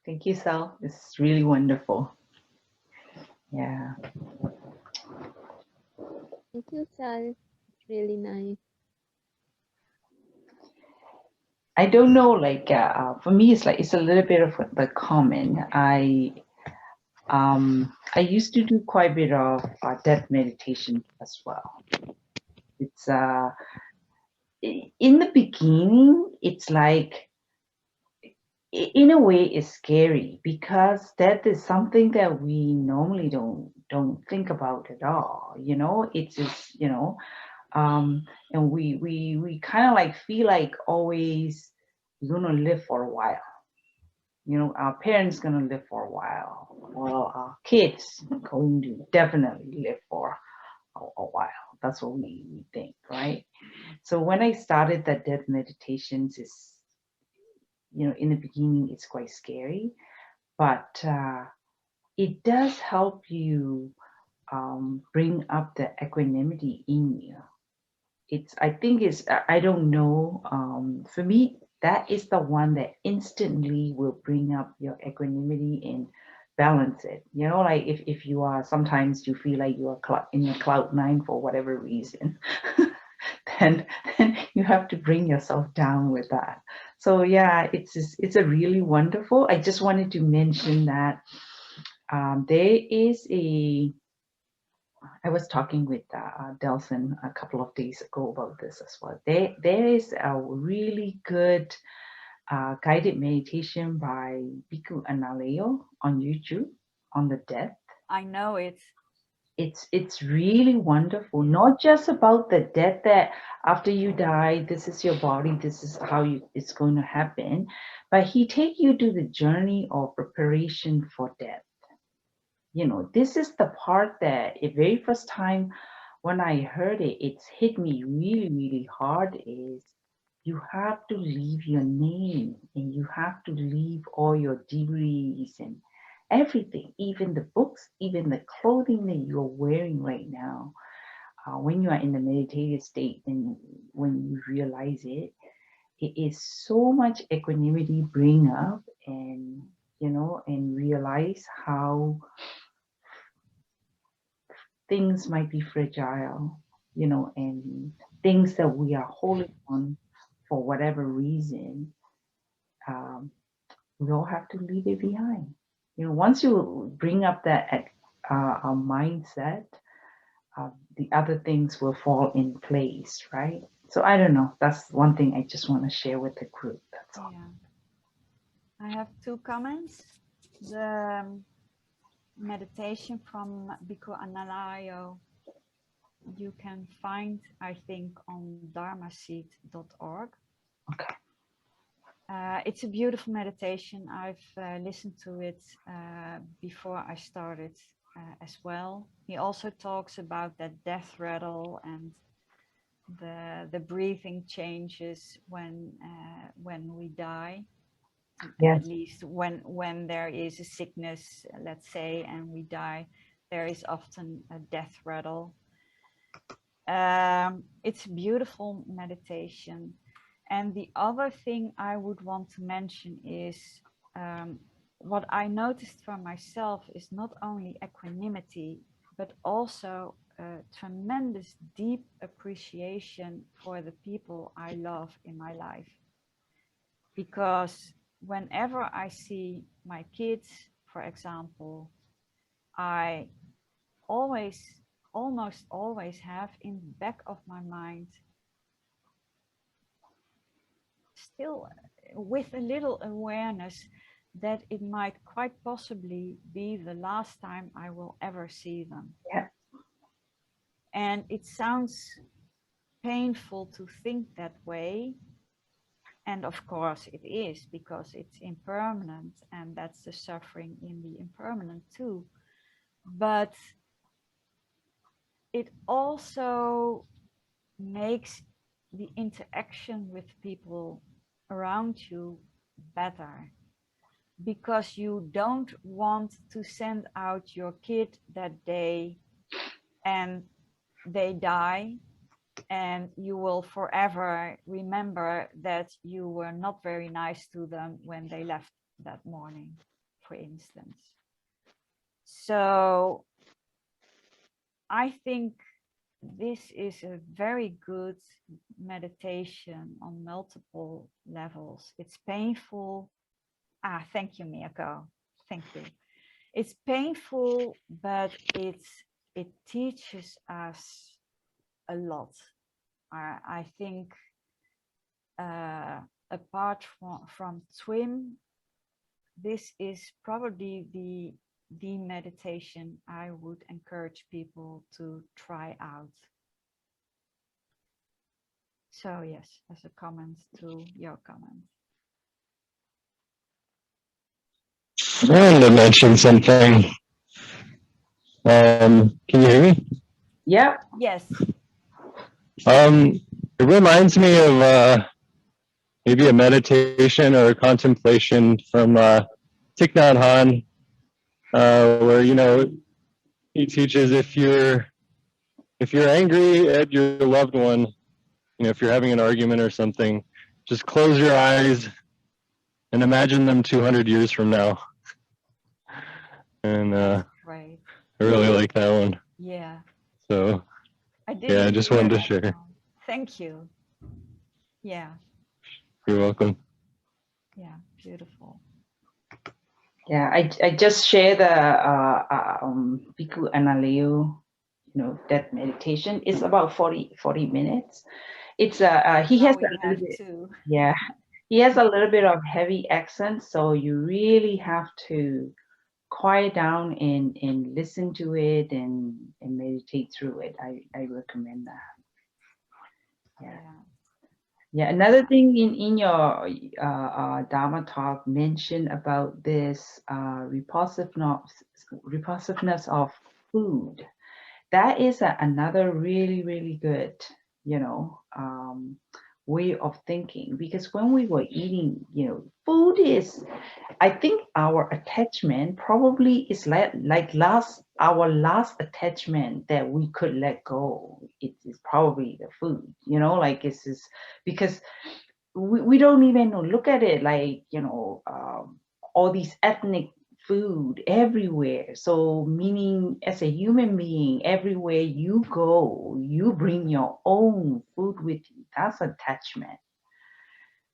Thank you, Sal. This is really wonderful. Yeah. Thank you, Sal. Really nice. I don't know, like for me, it's a little bit of the common. I used to do quite a bit of death meditation as well. It's in the beginning, it's like in a way it's scary because death is something that we normally don't think about at all. You know, it's just and we kind of like feel like always we're gonna live for a while. You know, our parents gonna live for a while. Well, our kids going to definitely live for a while. That's what we think, right? So when I started that death meditations, is in the beginning it's quite scary, but it does help you bring up the equanimity in you. I think I don't know. For me, that is the one that instantly will bring up your equanimity and balance it. You know, like if you are, sometimes you feel like you are in a cloud nine for whatever reason, then you have to bring yourself down with that. So yeah, it's a really wonderful. I just wanted to mention that there is I was talking with Delson a couple of days ago about this as well. There is a really good guided meditation by Bhikkhu Analayo on YouTube on the death. I know it. It's really wonderful. Not just about the death, that after you die, this is your body, this is how it's going to happen, but he take you to the journey of preparation for death. This is the part that the very first time when I heard it, it's hit me really, really hard, is you have to leave your name and you have to leave all your degrees and everything, even the books, even the clothing that you're wearing right now. When you are in the meditative state and when you realize it, it is so much equanimity bring up, and and realize how things might be fragile, and things that we are holding on for whatever reason, we all have to leave it behind. Once you bring up that mindset, the other things will fall in place, right? So I don't know. That's one thing I just want to share with the group. That's all. Yeah. I have two comments. The meditation from Bhikkhu Analayo you can find, I think, on dharmaseed.org. Okay. It's a beautiful meditation. I've listened to it before I started as well. He also talks about that death rattle and the breathing changes when we die. Yes. At least when there is a sickness, let's say, and we die, there is often a death rattle. It's a beautiful meditation. And the other thing I would want to mention is what I noticed for myself is not only equanimity, but also a tremendous deep appreciation for the people I love in my life. Because whenever I see my kids, for example, I almost always have in the back of my mind, still with a little awareness that it might quite possibly be the last time I will ever see them. Yeah. And it sounds painful to think that way. And of course it is, because it's impermanent, and that's the suffering in the impermanent too. But it also makes the interaction with people around you better, because you don't want to send out your kid that day and they die, and you will forever remember that you were not very nice to them when they left that morning, for instance. So I think this is a very good meditation on multiple levels. It's painful. Thank you, Miyako. Thank you. It's painful, but it teaches us a lot. I think apart from TWIM, this is probably the meditation I would encourage people to try out. So yes, as a comment to your comment. I wanted to mention something. Can you hear me? Yeah. Yes. It reminds me of maybe a meditation or a contemplation from Thich Nhat Hanh, where he teaches if you're angry at your loved one, if you're having an argument or something, just close your eyes and imagine them 200 years from now. And right. I really like that one. Yeah. So I just wanted to share. Thank you. Yeah. You're welcome. Yeah, beautiful. Yeah, I just share the bhikkhu Analayo, that meditation. It's about 40 minutes. It's he has a little bit, yeah, he has a little bit of heavy accent, so you really have to quiet down and listen to it and meditate through it. I recommend that. Yeah. Yeah, another thing in your Dharma talk mentioned about this repulsiveness of food. That is another really, really good, way of thinking, because when we were eating, food is, I think our attachment probably is like our last attachment that we could let go. It is probably the food, like it's just because we don't even look at it like, all these ethnic food everywhere. So meaning as a human being, everywhere you go, you bring your own food with you. That's attachment.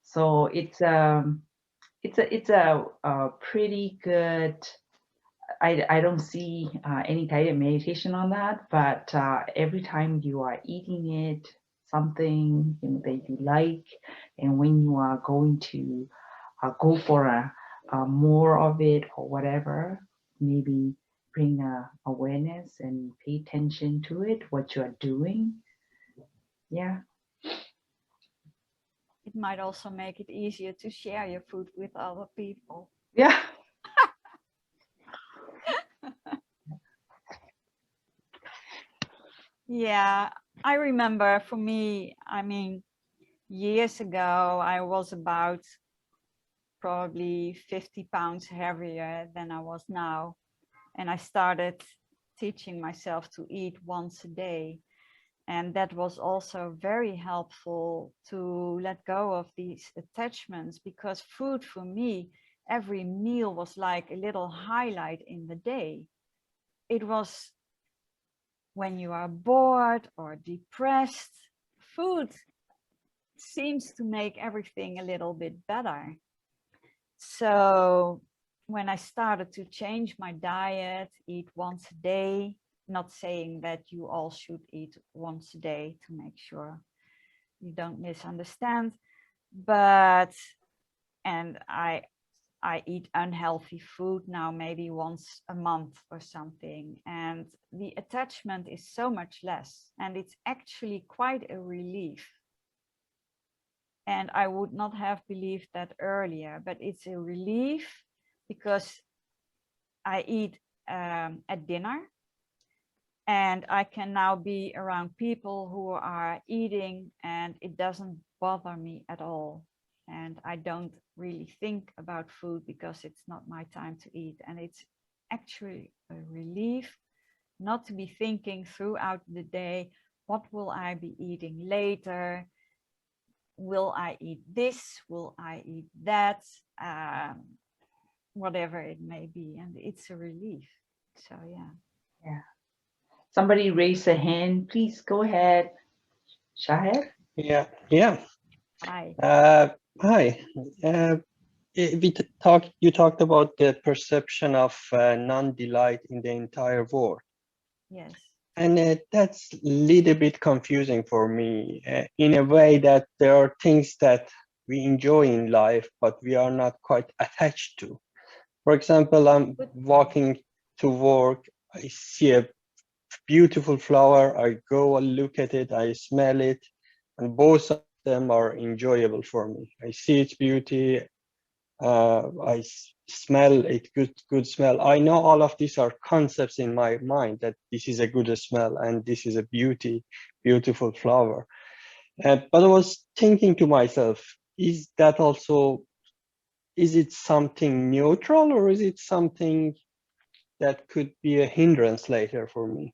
So it's a pretty good. I don't see any kind of meditation on that, but every time you are eating it, something that you like, and when you are going to go for a more of it or whatever, maybe bring awareness and pay attention to it, what you are doing. Yeah. It might also make it easier to share your food with other people. Yeah. Yeah, I remember for me, years ago, I was about probably 50 pounds heavier than I was now. And I started teaching myself to eat once a day. And that was also very helpful to let go of these attachments, because food for me, every meal was like a little highlight in the day. It was when you are bored or depressed, food seems to make everything a little bit better. So when I started to change my diet, eat once a day, not saying that you all should eat once a day, to make sure you don't misunderstand, but, and I eat unhealthy food now maybe once a month or something, and the attachment is so much less, and it's actually quite a relief. And I would not have believed that earlier, but it's a relief because I eat at dinner, and I can now be around people who are eating, and it doesn't bother me at all. And I don't really think about food because it's not my time to eat. And it's actually a relief not to be thinking throughout the day, what will I be eating later? Will I eat this? Will I eat that? Whatever it may be. And it's a relief. So, yeah. Yeah. Somebody raise a hand. Please go ahead. Shahid? Yeah, yeah. Hi. Hi. You talked about the perception of non-delight in the entire world. Yes. And that's a little bit confusing for me in a way that there are things that we enjoy in life, but we are not quite attached to. For example, I'm walking to work, I see a beautiful flower, I go and look at it, I smell it, and both of them are enjoyable for me. I see its beauty, I smell it, good smell. I know all of these are concepts in my mind, that this is a good smell and this is a beautiful flower. But I was thinking to myself, is it something neutral, or is it something that could be a hindrance later for me?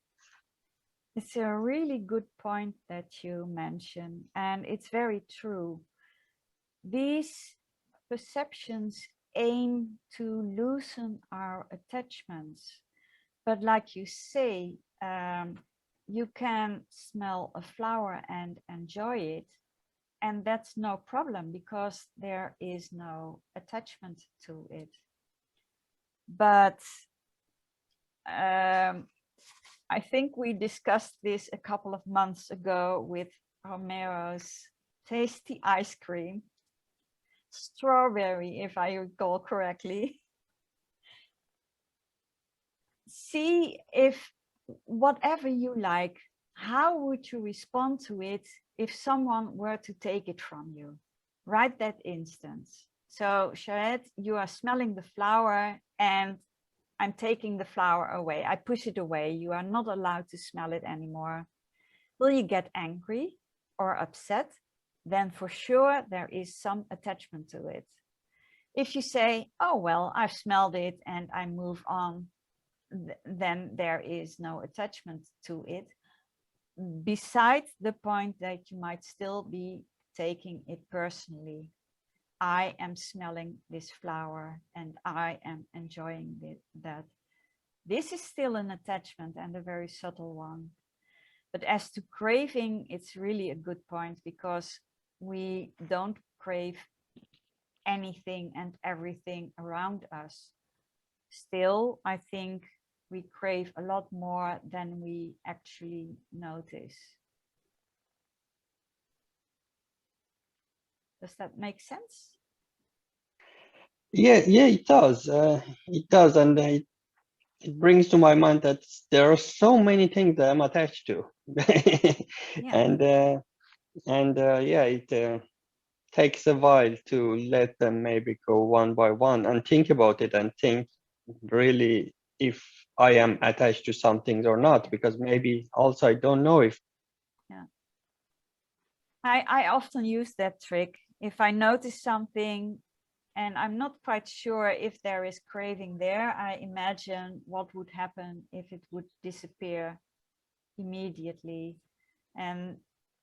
It's a really good point that you mentioned, and it's very true. These perceptions aim to loosen our attachments. But like you say, you can smell a flower and enjoy it, and that's no problem because there is no attachment to it. But I think we discussed this a couple of months ago with Romero's tasty ice cream. Strawberry, if I recall correctly. See if whatever you like, how would you respond to it if someone were to take it from you right that instant? So Shahid, you are smelling the flower and I'm taking the flower away. I push it away. You are not allowed to smell it anymore. Will you get angry or upset? Then for sure there is some attachment to it. If you say, oh, well, I've smelled it and I move on, then there is no attachment to it. Besides the point that you might still be taking it personally. I am smelling this flower and I am enjoying that. This is still an attachment and a very subtle one. But as to craving, it's really a good point because we don't crave anything and everything around us. Still, I think we crave a lot more than we actually notice. Does that make sense? Yeah, it does. It does, and it brings to my mind that there are so many things that I'm attached to, Yeah. It takes a while to let them maybe go one by one and think about it and think really if I am attached to some things or not, because maybe also I don't know if. Yeah. I often use that trick. If I notice something and I'm not quite sure if there is craving there. I imagine what would happen if it would disappear immediately. And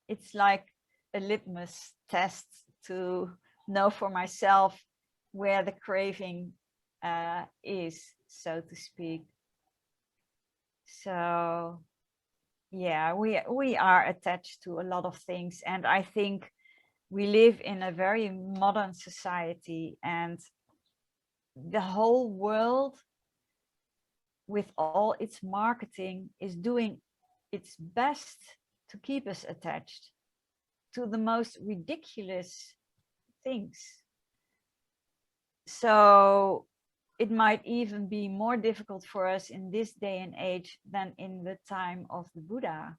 it's like a litmus test to know for myself where the craving is, so to speak. So yeah, we are attached to a lot of things, and I think we live in a very modern society, and the whole world with all its marketing is doing its best to keep us attached to the most ridiculous things. So it might even be more difficult for us in this day and age than in the time of the Buddha,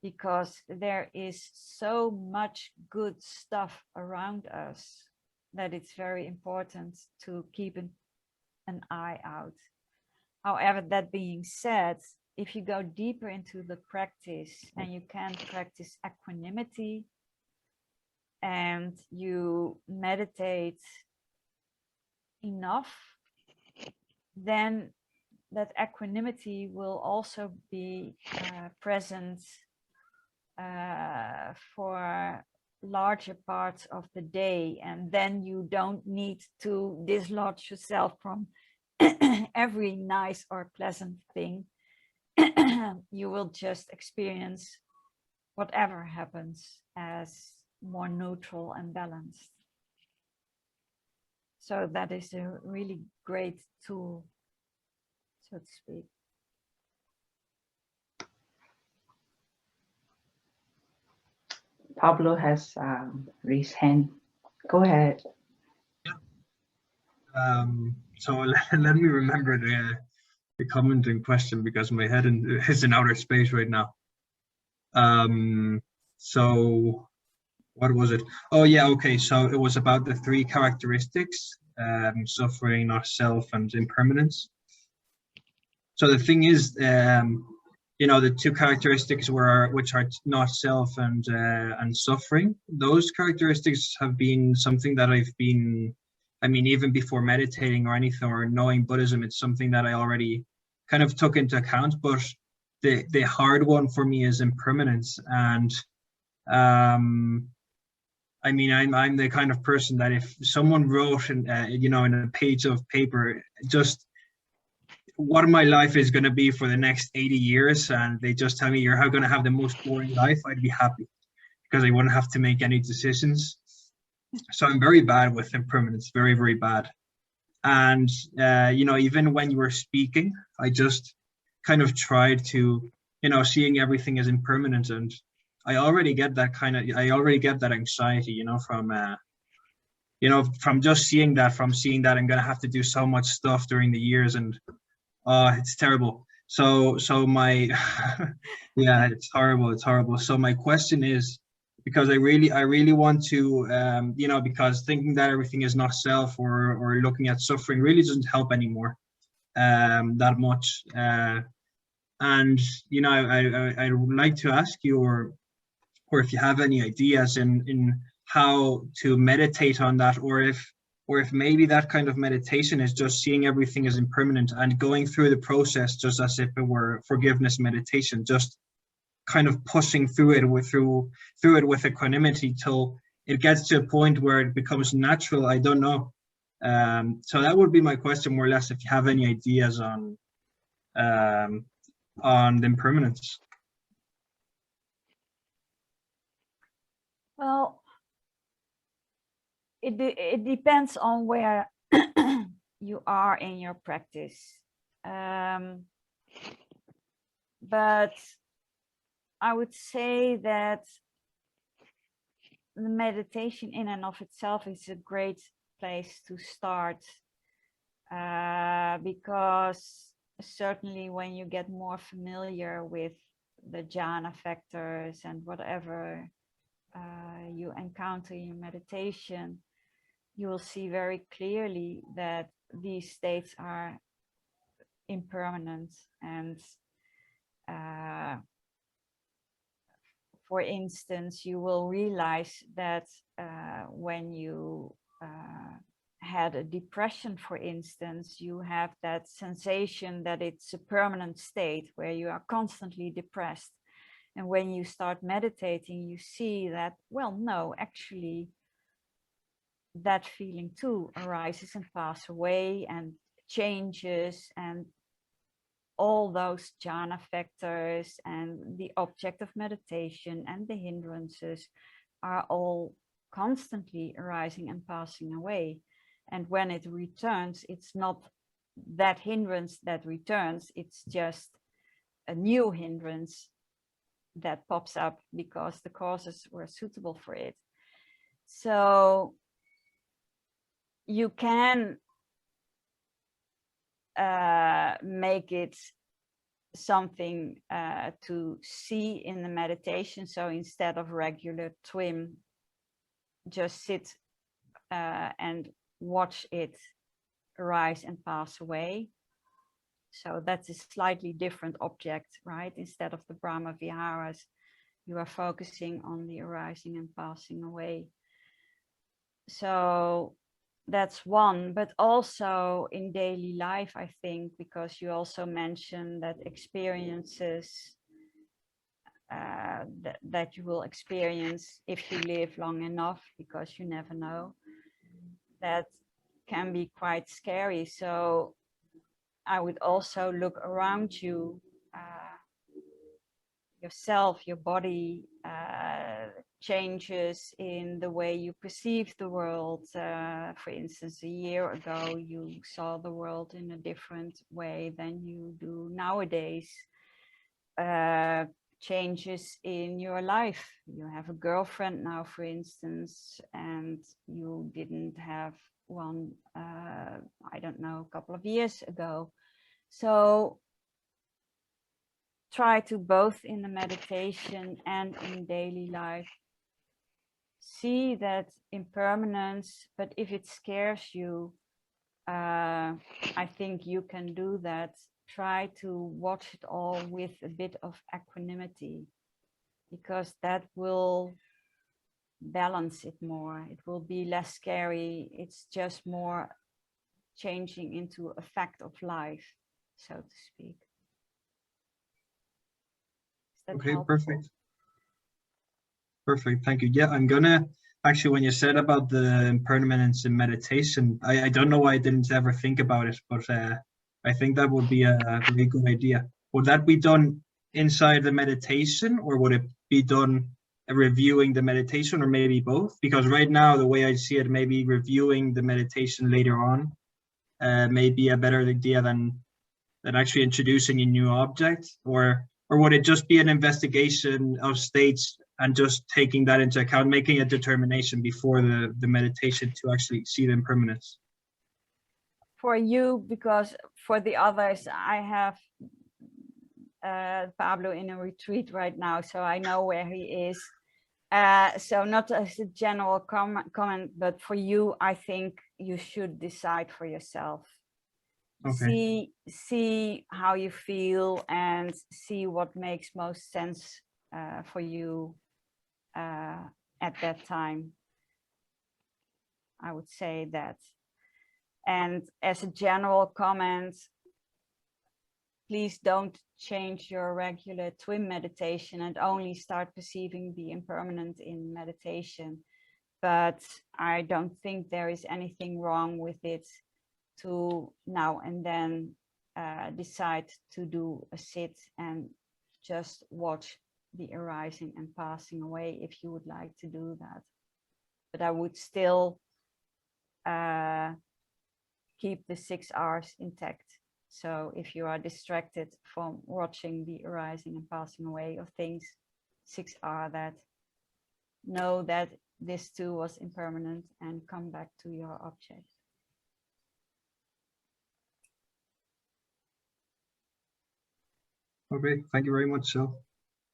because there is so much good stuff around us that it's very important to keep an eye out. However, that being said, if you go deeper into the practice and you can practice equanimity and you meditate enough, then that equanimity will also be present for larger parts of the day, and then you don't need to dislodge yourself from every nice or pleasant thing. You will just experience whatever happens as more neutral and balanced. So that is a really great tool, so to speak. Pablo has raised hand. Go ahead. So let me remember the comment in question, because my head is in outer space right now. So what was it? Oh yeah, okay. So it was about the three characteristics: suffering, not self, and impermanence. So the thing is, the two characteristics which are not self and suffering. Those characteristics have been something that I've been, even before meditating or anything or knowing Buddhism, it's something that I already kind of took into account. But the hard one for me is impermanence. And I'm the kind of person that if someone wrote in a page of paper just what my life is going to be for the next 80 years, and they just tell me you're going to have the most boring life, I'd be happy, because I wouldn't have to make any decisions. So I'm very bad with impermanence, very, very bad. And, even when you were speaking, I just kind of tried to, seeing everything as impermanent. And I already get that anxiety, from just seeing that, I'm going to have to do so much stuff during the years, and it's terrible. So my, yeah, it's horrible. So my question is, because I really want to, because thinking that everything is not self or looking at suffering really doesn't help anymore that much. And, I would like to ask you, or if you have any ideas in how to meditate on that, or if maybe that kind of meditation is just seeing everything as impermanent and going through the process just as if it were forgiveness meditation, just kind of pushing through it with equanimity till it gets to a point where it becomes natural. I don't know. So that would be my question, more or less, if you have any ideas on the impermanence. Well, it depends on where you are in your practice. But I would say that the meditation in and of itself is a great place to start, because certainly when you get more familiar with the jhana factors and whatever you encounter in your meditation, you will see very clearly that these states are impermanent. And for instance, you will realize that when you had a depression, for instance, you have that sensation that it's a permanent state where you are constantly depressed. And when you start meditating, you see that, well, no, actually, that feeling too arises and passes away and changes, and all those jhana factors and the object of meditation and the hindrances are all constantly arising and passing away. And when it returns, it's not that hindrance that returns, it's just a new hindrance that pops up because the causes were suitable for it. So you can make it something to see in the meditation. So instead of regular TWIM, just sit and watch it arise and pass away. So that's a slightly different object, right? Instead of the Brahma Viharas, you are focusing on the arising and passing away. So that's one, but also in daily life, I think, because you also mentioned that experiences that you will experience if you live long enough, because you never know, that can be quite scary. So I would also look around you, yourself, your body, changes in the way you perceive the world. For instance, a year ago, you saw the world in a different way than you do nowadays. Changes in your life. You have a girlfriend now, for instance, and you didn't have one, I don't know, a couple of years ago. So try to, both in the meditation and in daily life, see that impermanence, but if it scares you, I think you can do that. Try to watch it all with a bit of equanimity, because that will balance it more. It will be less scary. It's just more changing into a fact of life, so to speak. Okay, helpful? perfect. Perfect, thank you. Yeah, I'm gonna, actually, when you said about the impermanence in meditation, I don't know why I didn't ever think about it, but I think that would be a very good idea. Would that be done inside the meditation, or would it be done reviewing the meditation, or maybe both? Because right now, the way I see it, maybe reviewing the meditation later on may be a better idea than actually introducing a new object, or would it just be an investigation of states and just taking that into account, making a determination before the meditation to actually see the impermanence? For you, because for the others, I have Pablo in a retreat right now, so I know where he is. So not as a general comment, but for you, I think you should decide for yourself. Okay. See how you feel and see what makes most sense for you at that time. I would say that. And as a general comment, please don't change your regular TWIM meditation and only start perceiving the impermanent in meditation. But I don't think there is anything wrong with it to now and then decide to do a sit and just watch the arising and passing away if you would like to do that. But I would still keep the 6 R's intact. So if you are distracted from watching the arising and passing away of things, 6 R that, know that this too was impermanent and come back to your object. Okay, thank you very much, Sil.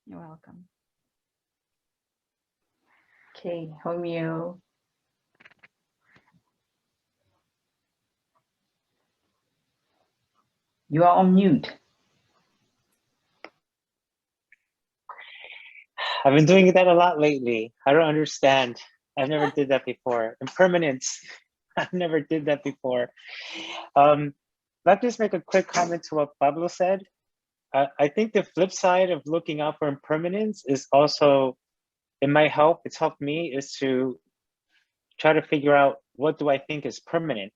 You're welcome. Okay, Homeo. You are on mute. I've been doing that a lot lately. I don't understand. I've never did that before. Impermanence. I never did that before. Let me just make a quick comment to what Pablo said. I think the flip side of looking out for impermanence is also, it might help, it's helped me, is to try to figure out what do I think is permanent,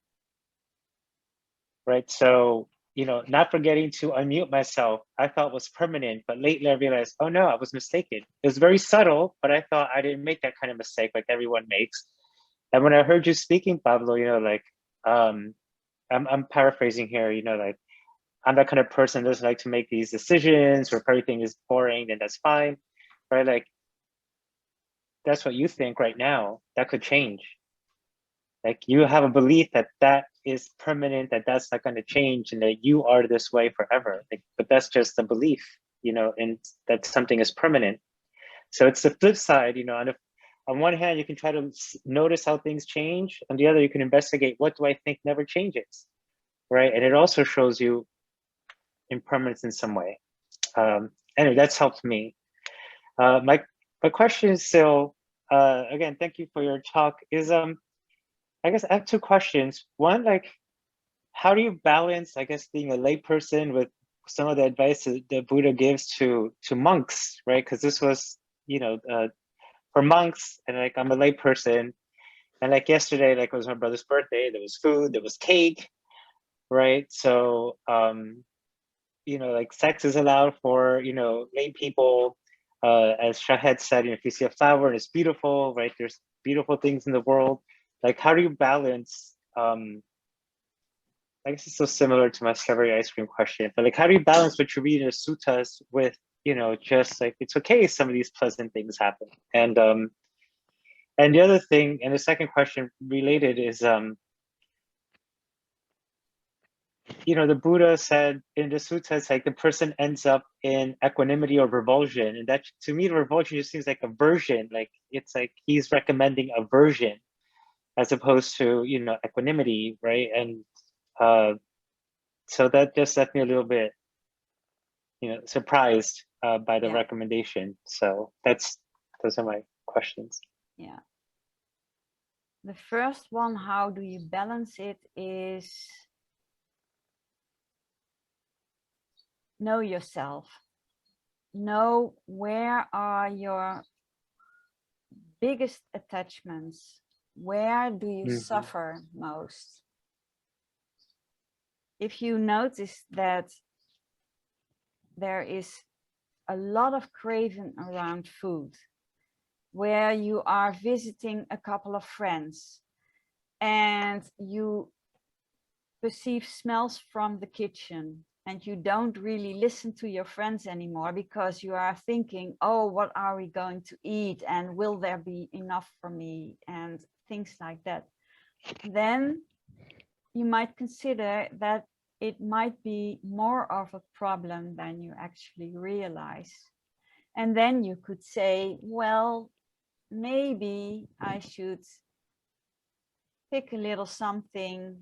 right? So, you know, not forgetting to unmute myself, I thought was permanent, but lately I realized, oh no, I was mistaken. It was very subtle, but I thought I didn't make that kind of mistake like everyone makes. And when I heard you speaking, Pablo, you know, like, I'm paraphrasing here, you know, like, I'm that kind of person that doesn't like to make these decisions, or if everything is boring, then that's fine, right? Like, that's what you think right now, that could change. Like, you have a belief that that is permanent, that that's not going to change, and that you are this way forever. Like, but that's just a belief, you know, and that something is permanent. So it's the flip side, you know, and if, on one hand, you can try to notice how things change. On the other, you can investigate, what do I think never changes, right? And it also shows you impermanence in some way. Anyway, that's helped me. My question is still, again, thank you for your talk, is, I guess I have two questions. One, like, how do you balance, I guess, being a layperson with some of the advice that Buddha gives to monks, right? Because this was, you know, for monks, and like, I'm a layperson, and like yesterday, like, it was my brother's birthday, there was food, there was cake, right? So, you know, like, sex is allowed for, you know, lay people. As Shahed said, you know, if you see a flower and it's beautiful, right? There's beautiful things in the world. Like, how do you balance, I guess it's so similar to my strawberry ice cream question, but like, how do you balance what you read in the suttas with, you know, just like, it's okay if some of these pleasant things happen? And the other thing, and the second question related is, you know, the Buddha said in the suttas, like, the person ends up in equanimity or revulsion. And that, to me, the revulsion just seems like aversion. Like, it's like he's recommending aversion as opposed to, you know, equanimity, right? And so that just left me a little bit, you know, surprised by the recommendation. So those are my questions. Yeah. The first one, how do you balance it, is know yourself. Know where are your biggest attachments. Where do you suffer most? If you notice that there is a lot of craving around food, where you are visiting a couple of friends and you perceive smells from the kitchen, and you don't really listen to your friends anymore because you are thinking, oh, what are we going to eat? And will there be enough for me? And things like that. Then you might consider that it might be more of a problem than you actually realize. And then you could say, well, maybe I should pick a little something,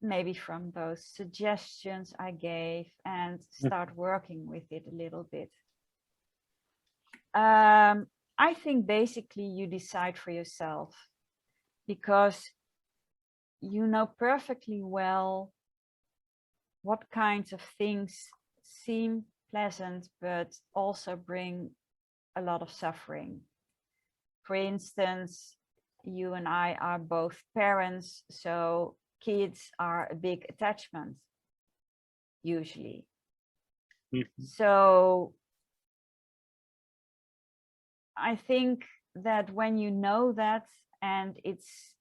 maybe from those suggestions I gave, and start working with it a little bit. I think basically you decide for yourself, because you know perfectly well what kinds of things seem pleasant but also bring a lot of suffering. For instance, you and I are both parents, so kids are a big attachment, usually. So I think that when you know that and it's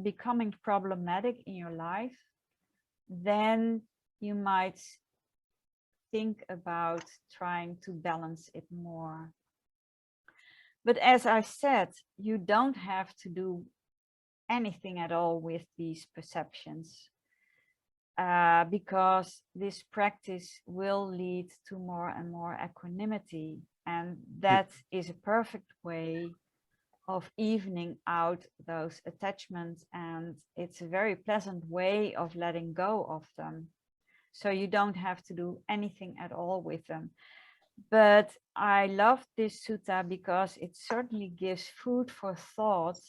becoming problematic in your life, then you might think about trying to balance it more. But as I said, you don't have to do anything at all with these perceptions, because this practice will lead to more and more equanimity, and that is a perfect way of evening out those attachments, and it's a very pleasant way of letting go of them. So you don't have to do anything at all with them. But I love this sutta because it certainly gives food for thought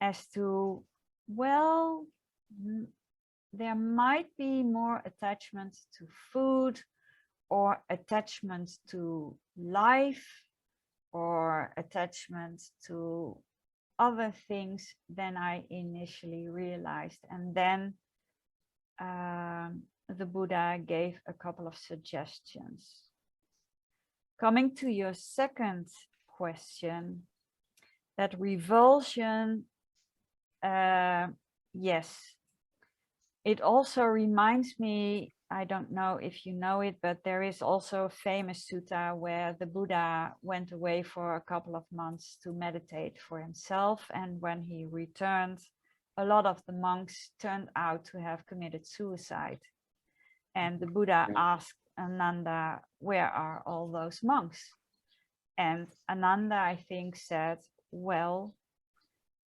as to, well, there might be more attachment to food or attachment to life or attachment to other things than I initially realized. And then the Buddha gave a couple of suggestions. Coming to your second question, that revulsion, yes, it also reminds me, I don't know if you know it, but there is also a famous sutta where the Buddha went away for a couple of months to meditate for himself. And when he returned, a lot of the monks turned out to have committed suicide. And the Buddha asked Ananda, where are all those monks? And Ananda, I think, said, well,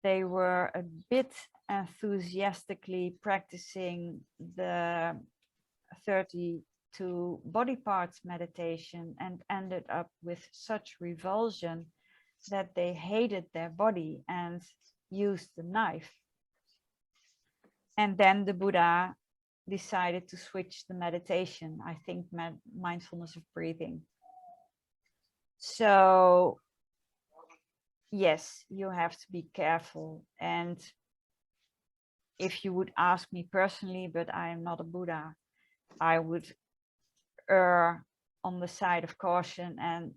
they were a bit enthusiastically practicing the 32 body parts meditation and ended up with such revulsion that they hated their body and used the knife. And then the Buddha decided to switch the meditation, I think mindfulness of breathing. So yes, you have to be careful. And if you would ask me personally, but I am not a Buddha, I would err on the side of caution and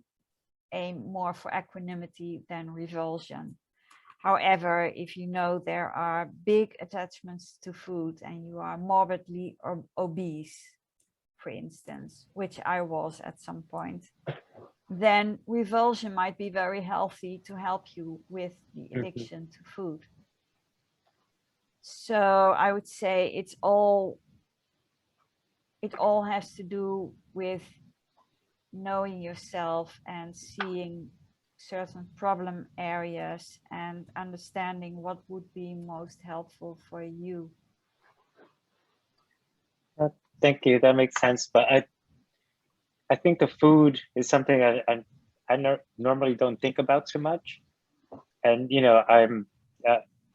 aim more for equanimity than revulsion. However, if you know there are big attachments to food and you are morbidly obese, for instance, which I was at some point, then revulsion might be very healthy to help you with the addiction to food. So I would say it all has to do with knowing yourself and seeing certain problem areas and understanding what would be most helpful for you. Thank you. That makes sense. But I think the food is something I normally don't think about too much. And you know, I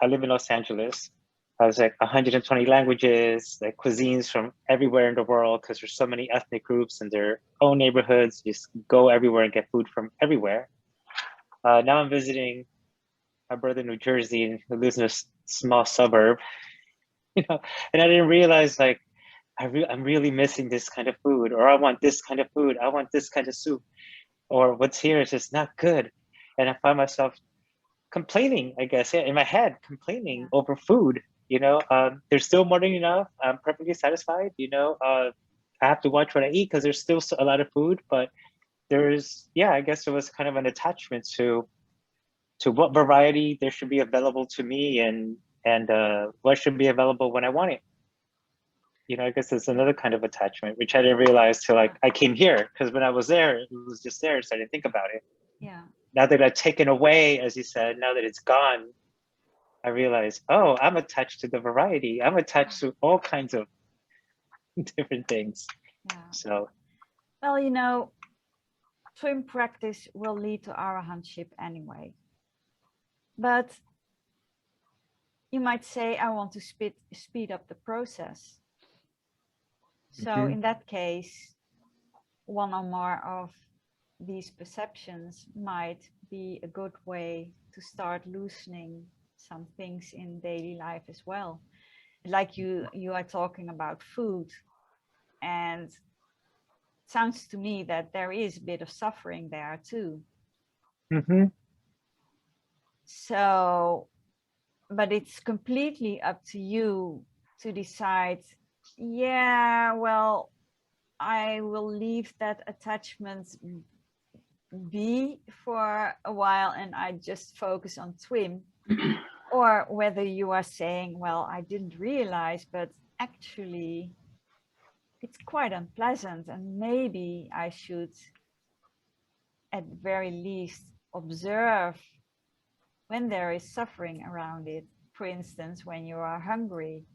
live in Los Angeles. There's like 120 languages, like cuisines from everywhere in the world, because there's so many ethnic groups in their own neighborhoods. You just go everywhere and get food from everywhere. Now I'm visiting my brother in New Jersey, who lives in a small suburb, you know, and I didn't realize like I'm really missing this kind of food, or I want this kind of food, I want this kind of soup, or what's here is just not good. And I find myself complaining, I guess, in my head, complaining over food. You know, there's still more than enough. I'm perfectly satisfied. You know, I have to watch what I eat because there's still a lot of food, but there's, I guess there was kind of an attachment to what variety there should be available to me and what should be available when I want it. You know, I guess there's another kind of attachment, which I didn't realize till like I came here, because when I was there, it was just there, so I didn't think about it. Yeah. Now that I've taken away, as you said, now that it's gone, I realize, oh, I'm attached to the variety. I'm attached to all kinds of different things. Yeah. So, well, you know, TWIM practice will lead to arahantship anyway. But you might say, I want to speed up the process. So in that case, one or more of these perceptions might be a good way to start loosening some things in daily life as well. Like you are talking about food, and it sounds to me that there is a bit of suffering there too. So, but it's completely up to you to decide, well, I will leave that attachment be for a while and I just focus on TWIM. Or whether you are saying, well, I didn't realize, but actually it's quite unpleasant and maybe I should at the very least observe when there is suffering around it. For instance, when you are hungry,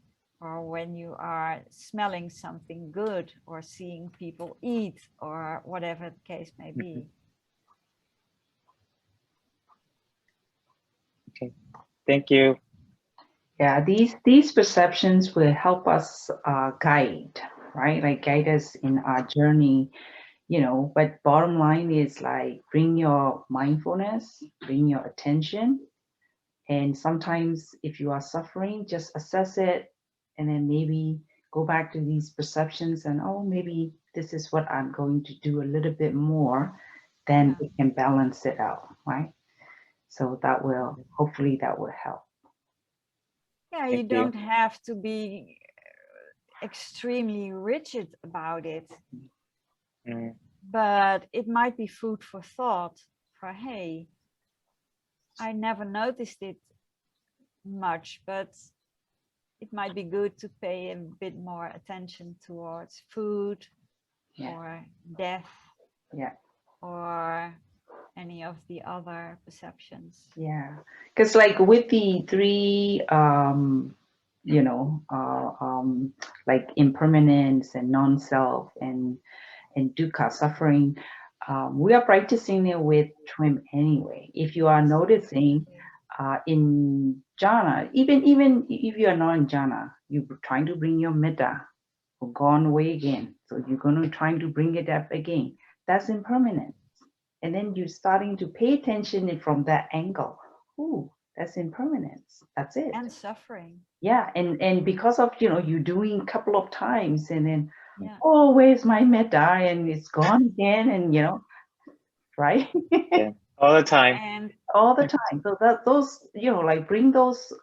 or when you are smelling something good, or seeing people eat, or whatever the case may be. Okay, thank you. Yeah, these perceptions will help us guide, right? Like guide us in our journey, you know. But bottom line is like bring your mindfulness, bring your attention, and sometimes if you are suffering, just assess it, and then maybe go back to these perceptions and oh, maybe this is what I'm going to do a little bit more, then it can balance it out, right? So that will hopefully that will help. Yeah, Thank you you. don't have to be extremely rigid about it, Mm. but it might be food for thought for, hey, I never noticed it much, but it might be good to pay a bit more attention towards food Yeah. or death Yeah. or any of the other perceptions. Yeah, because like with the three, you know, like impermanence and non-self and dukkha, suffering, we are practicing it with TWIM anyway. If you are noticing in jhana, even if you are not in jhana, you're trying to bring your metta, gone away again. So you're going to trying to bring it up again. That's impermanence. And then you're starting to pay attention from that angle. Ooh, that's impermanence. That's it. And suffering. Yeah, and because of, you know, you doing a couple of times and then, Yeah. oh, where's my metta? And it's gone again, and you know, right? Yeah, all the time. And All the time. So that those, you know, like bring those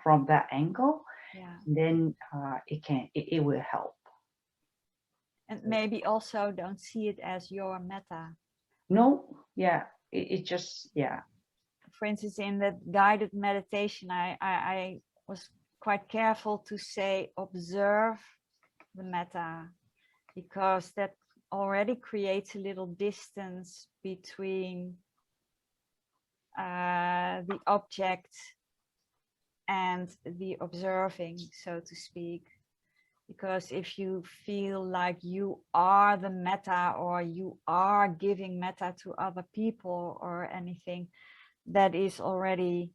from that angle, yeah, then it will help. and maybe also don't see it as your meta. No, yeah, it just, yeah. For instance, in that guided meditation, I was quite careful to say observe the metta, because that already creates a little distance between the object and the observing, so to speak. Because if you feel like you are the metta or you are giving metta to other people or anything, that is already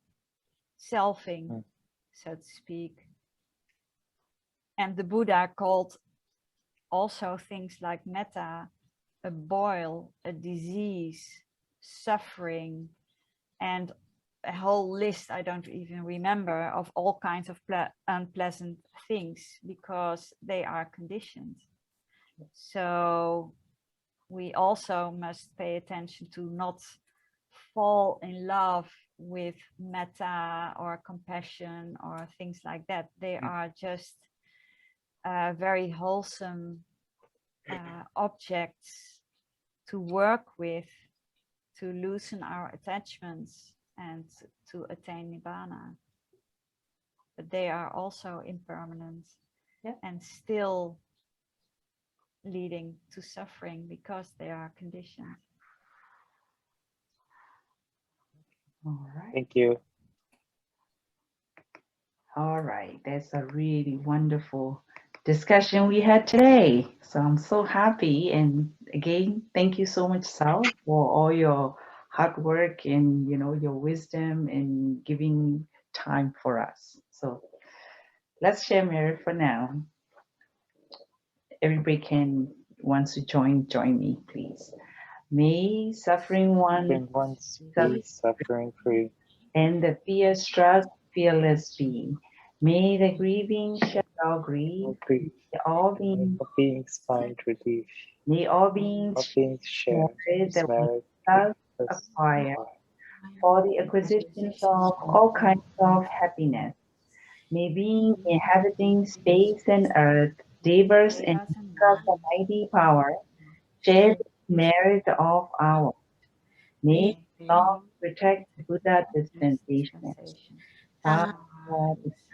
selfing, so to speak. And the Buddha called also things like metta a boil, a disease, suffering, and a whole list I don't even remember of all kinds of unpleasant things, because they are conditioned. So we also must pay attention to not fall in love with metta or compassion or things like that. They are just very wholesome objects to work with, to loosen our attachments and to attain nibbana. But they are also impermanent, yeah, and still leading to suffering because they are conditioned. All right. Thank you. All right, that's a really wonderful discussion we had today. So I'm so happy. And again, thank you so much, Sal, for all your hard work and, you know, your wisdom and giving time for us. So let's share merit for now. Everybody wants to join me, please. May suffering one Suffering once suffer, be suffering free. and the fear struck fearless be. May the grieving shed all grief. All grief, May all and may beings all beings find relief. may all All beings beings share merit this that we merit thus us acquire for the acquisitions of all kinds of happiness. May beings inhabiting space and earth, devas and of almighty power, share the merit of ours. May God protect Buddha dispensation. Sadhu,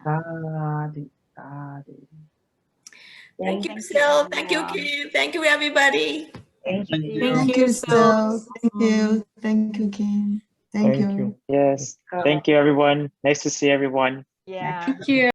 sadhu, sadhu. Thank you, Thank you, Sil. Thank you, everyone. Kim. Thank you, everybody. Thank Thank you. you. Thank you, Sel. Thank you. Thank you, Kim. Thank you. Yes. Thank you, everyone. Nice to see everyone. Yeah. Thank you.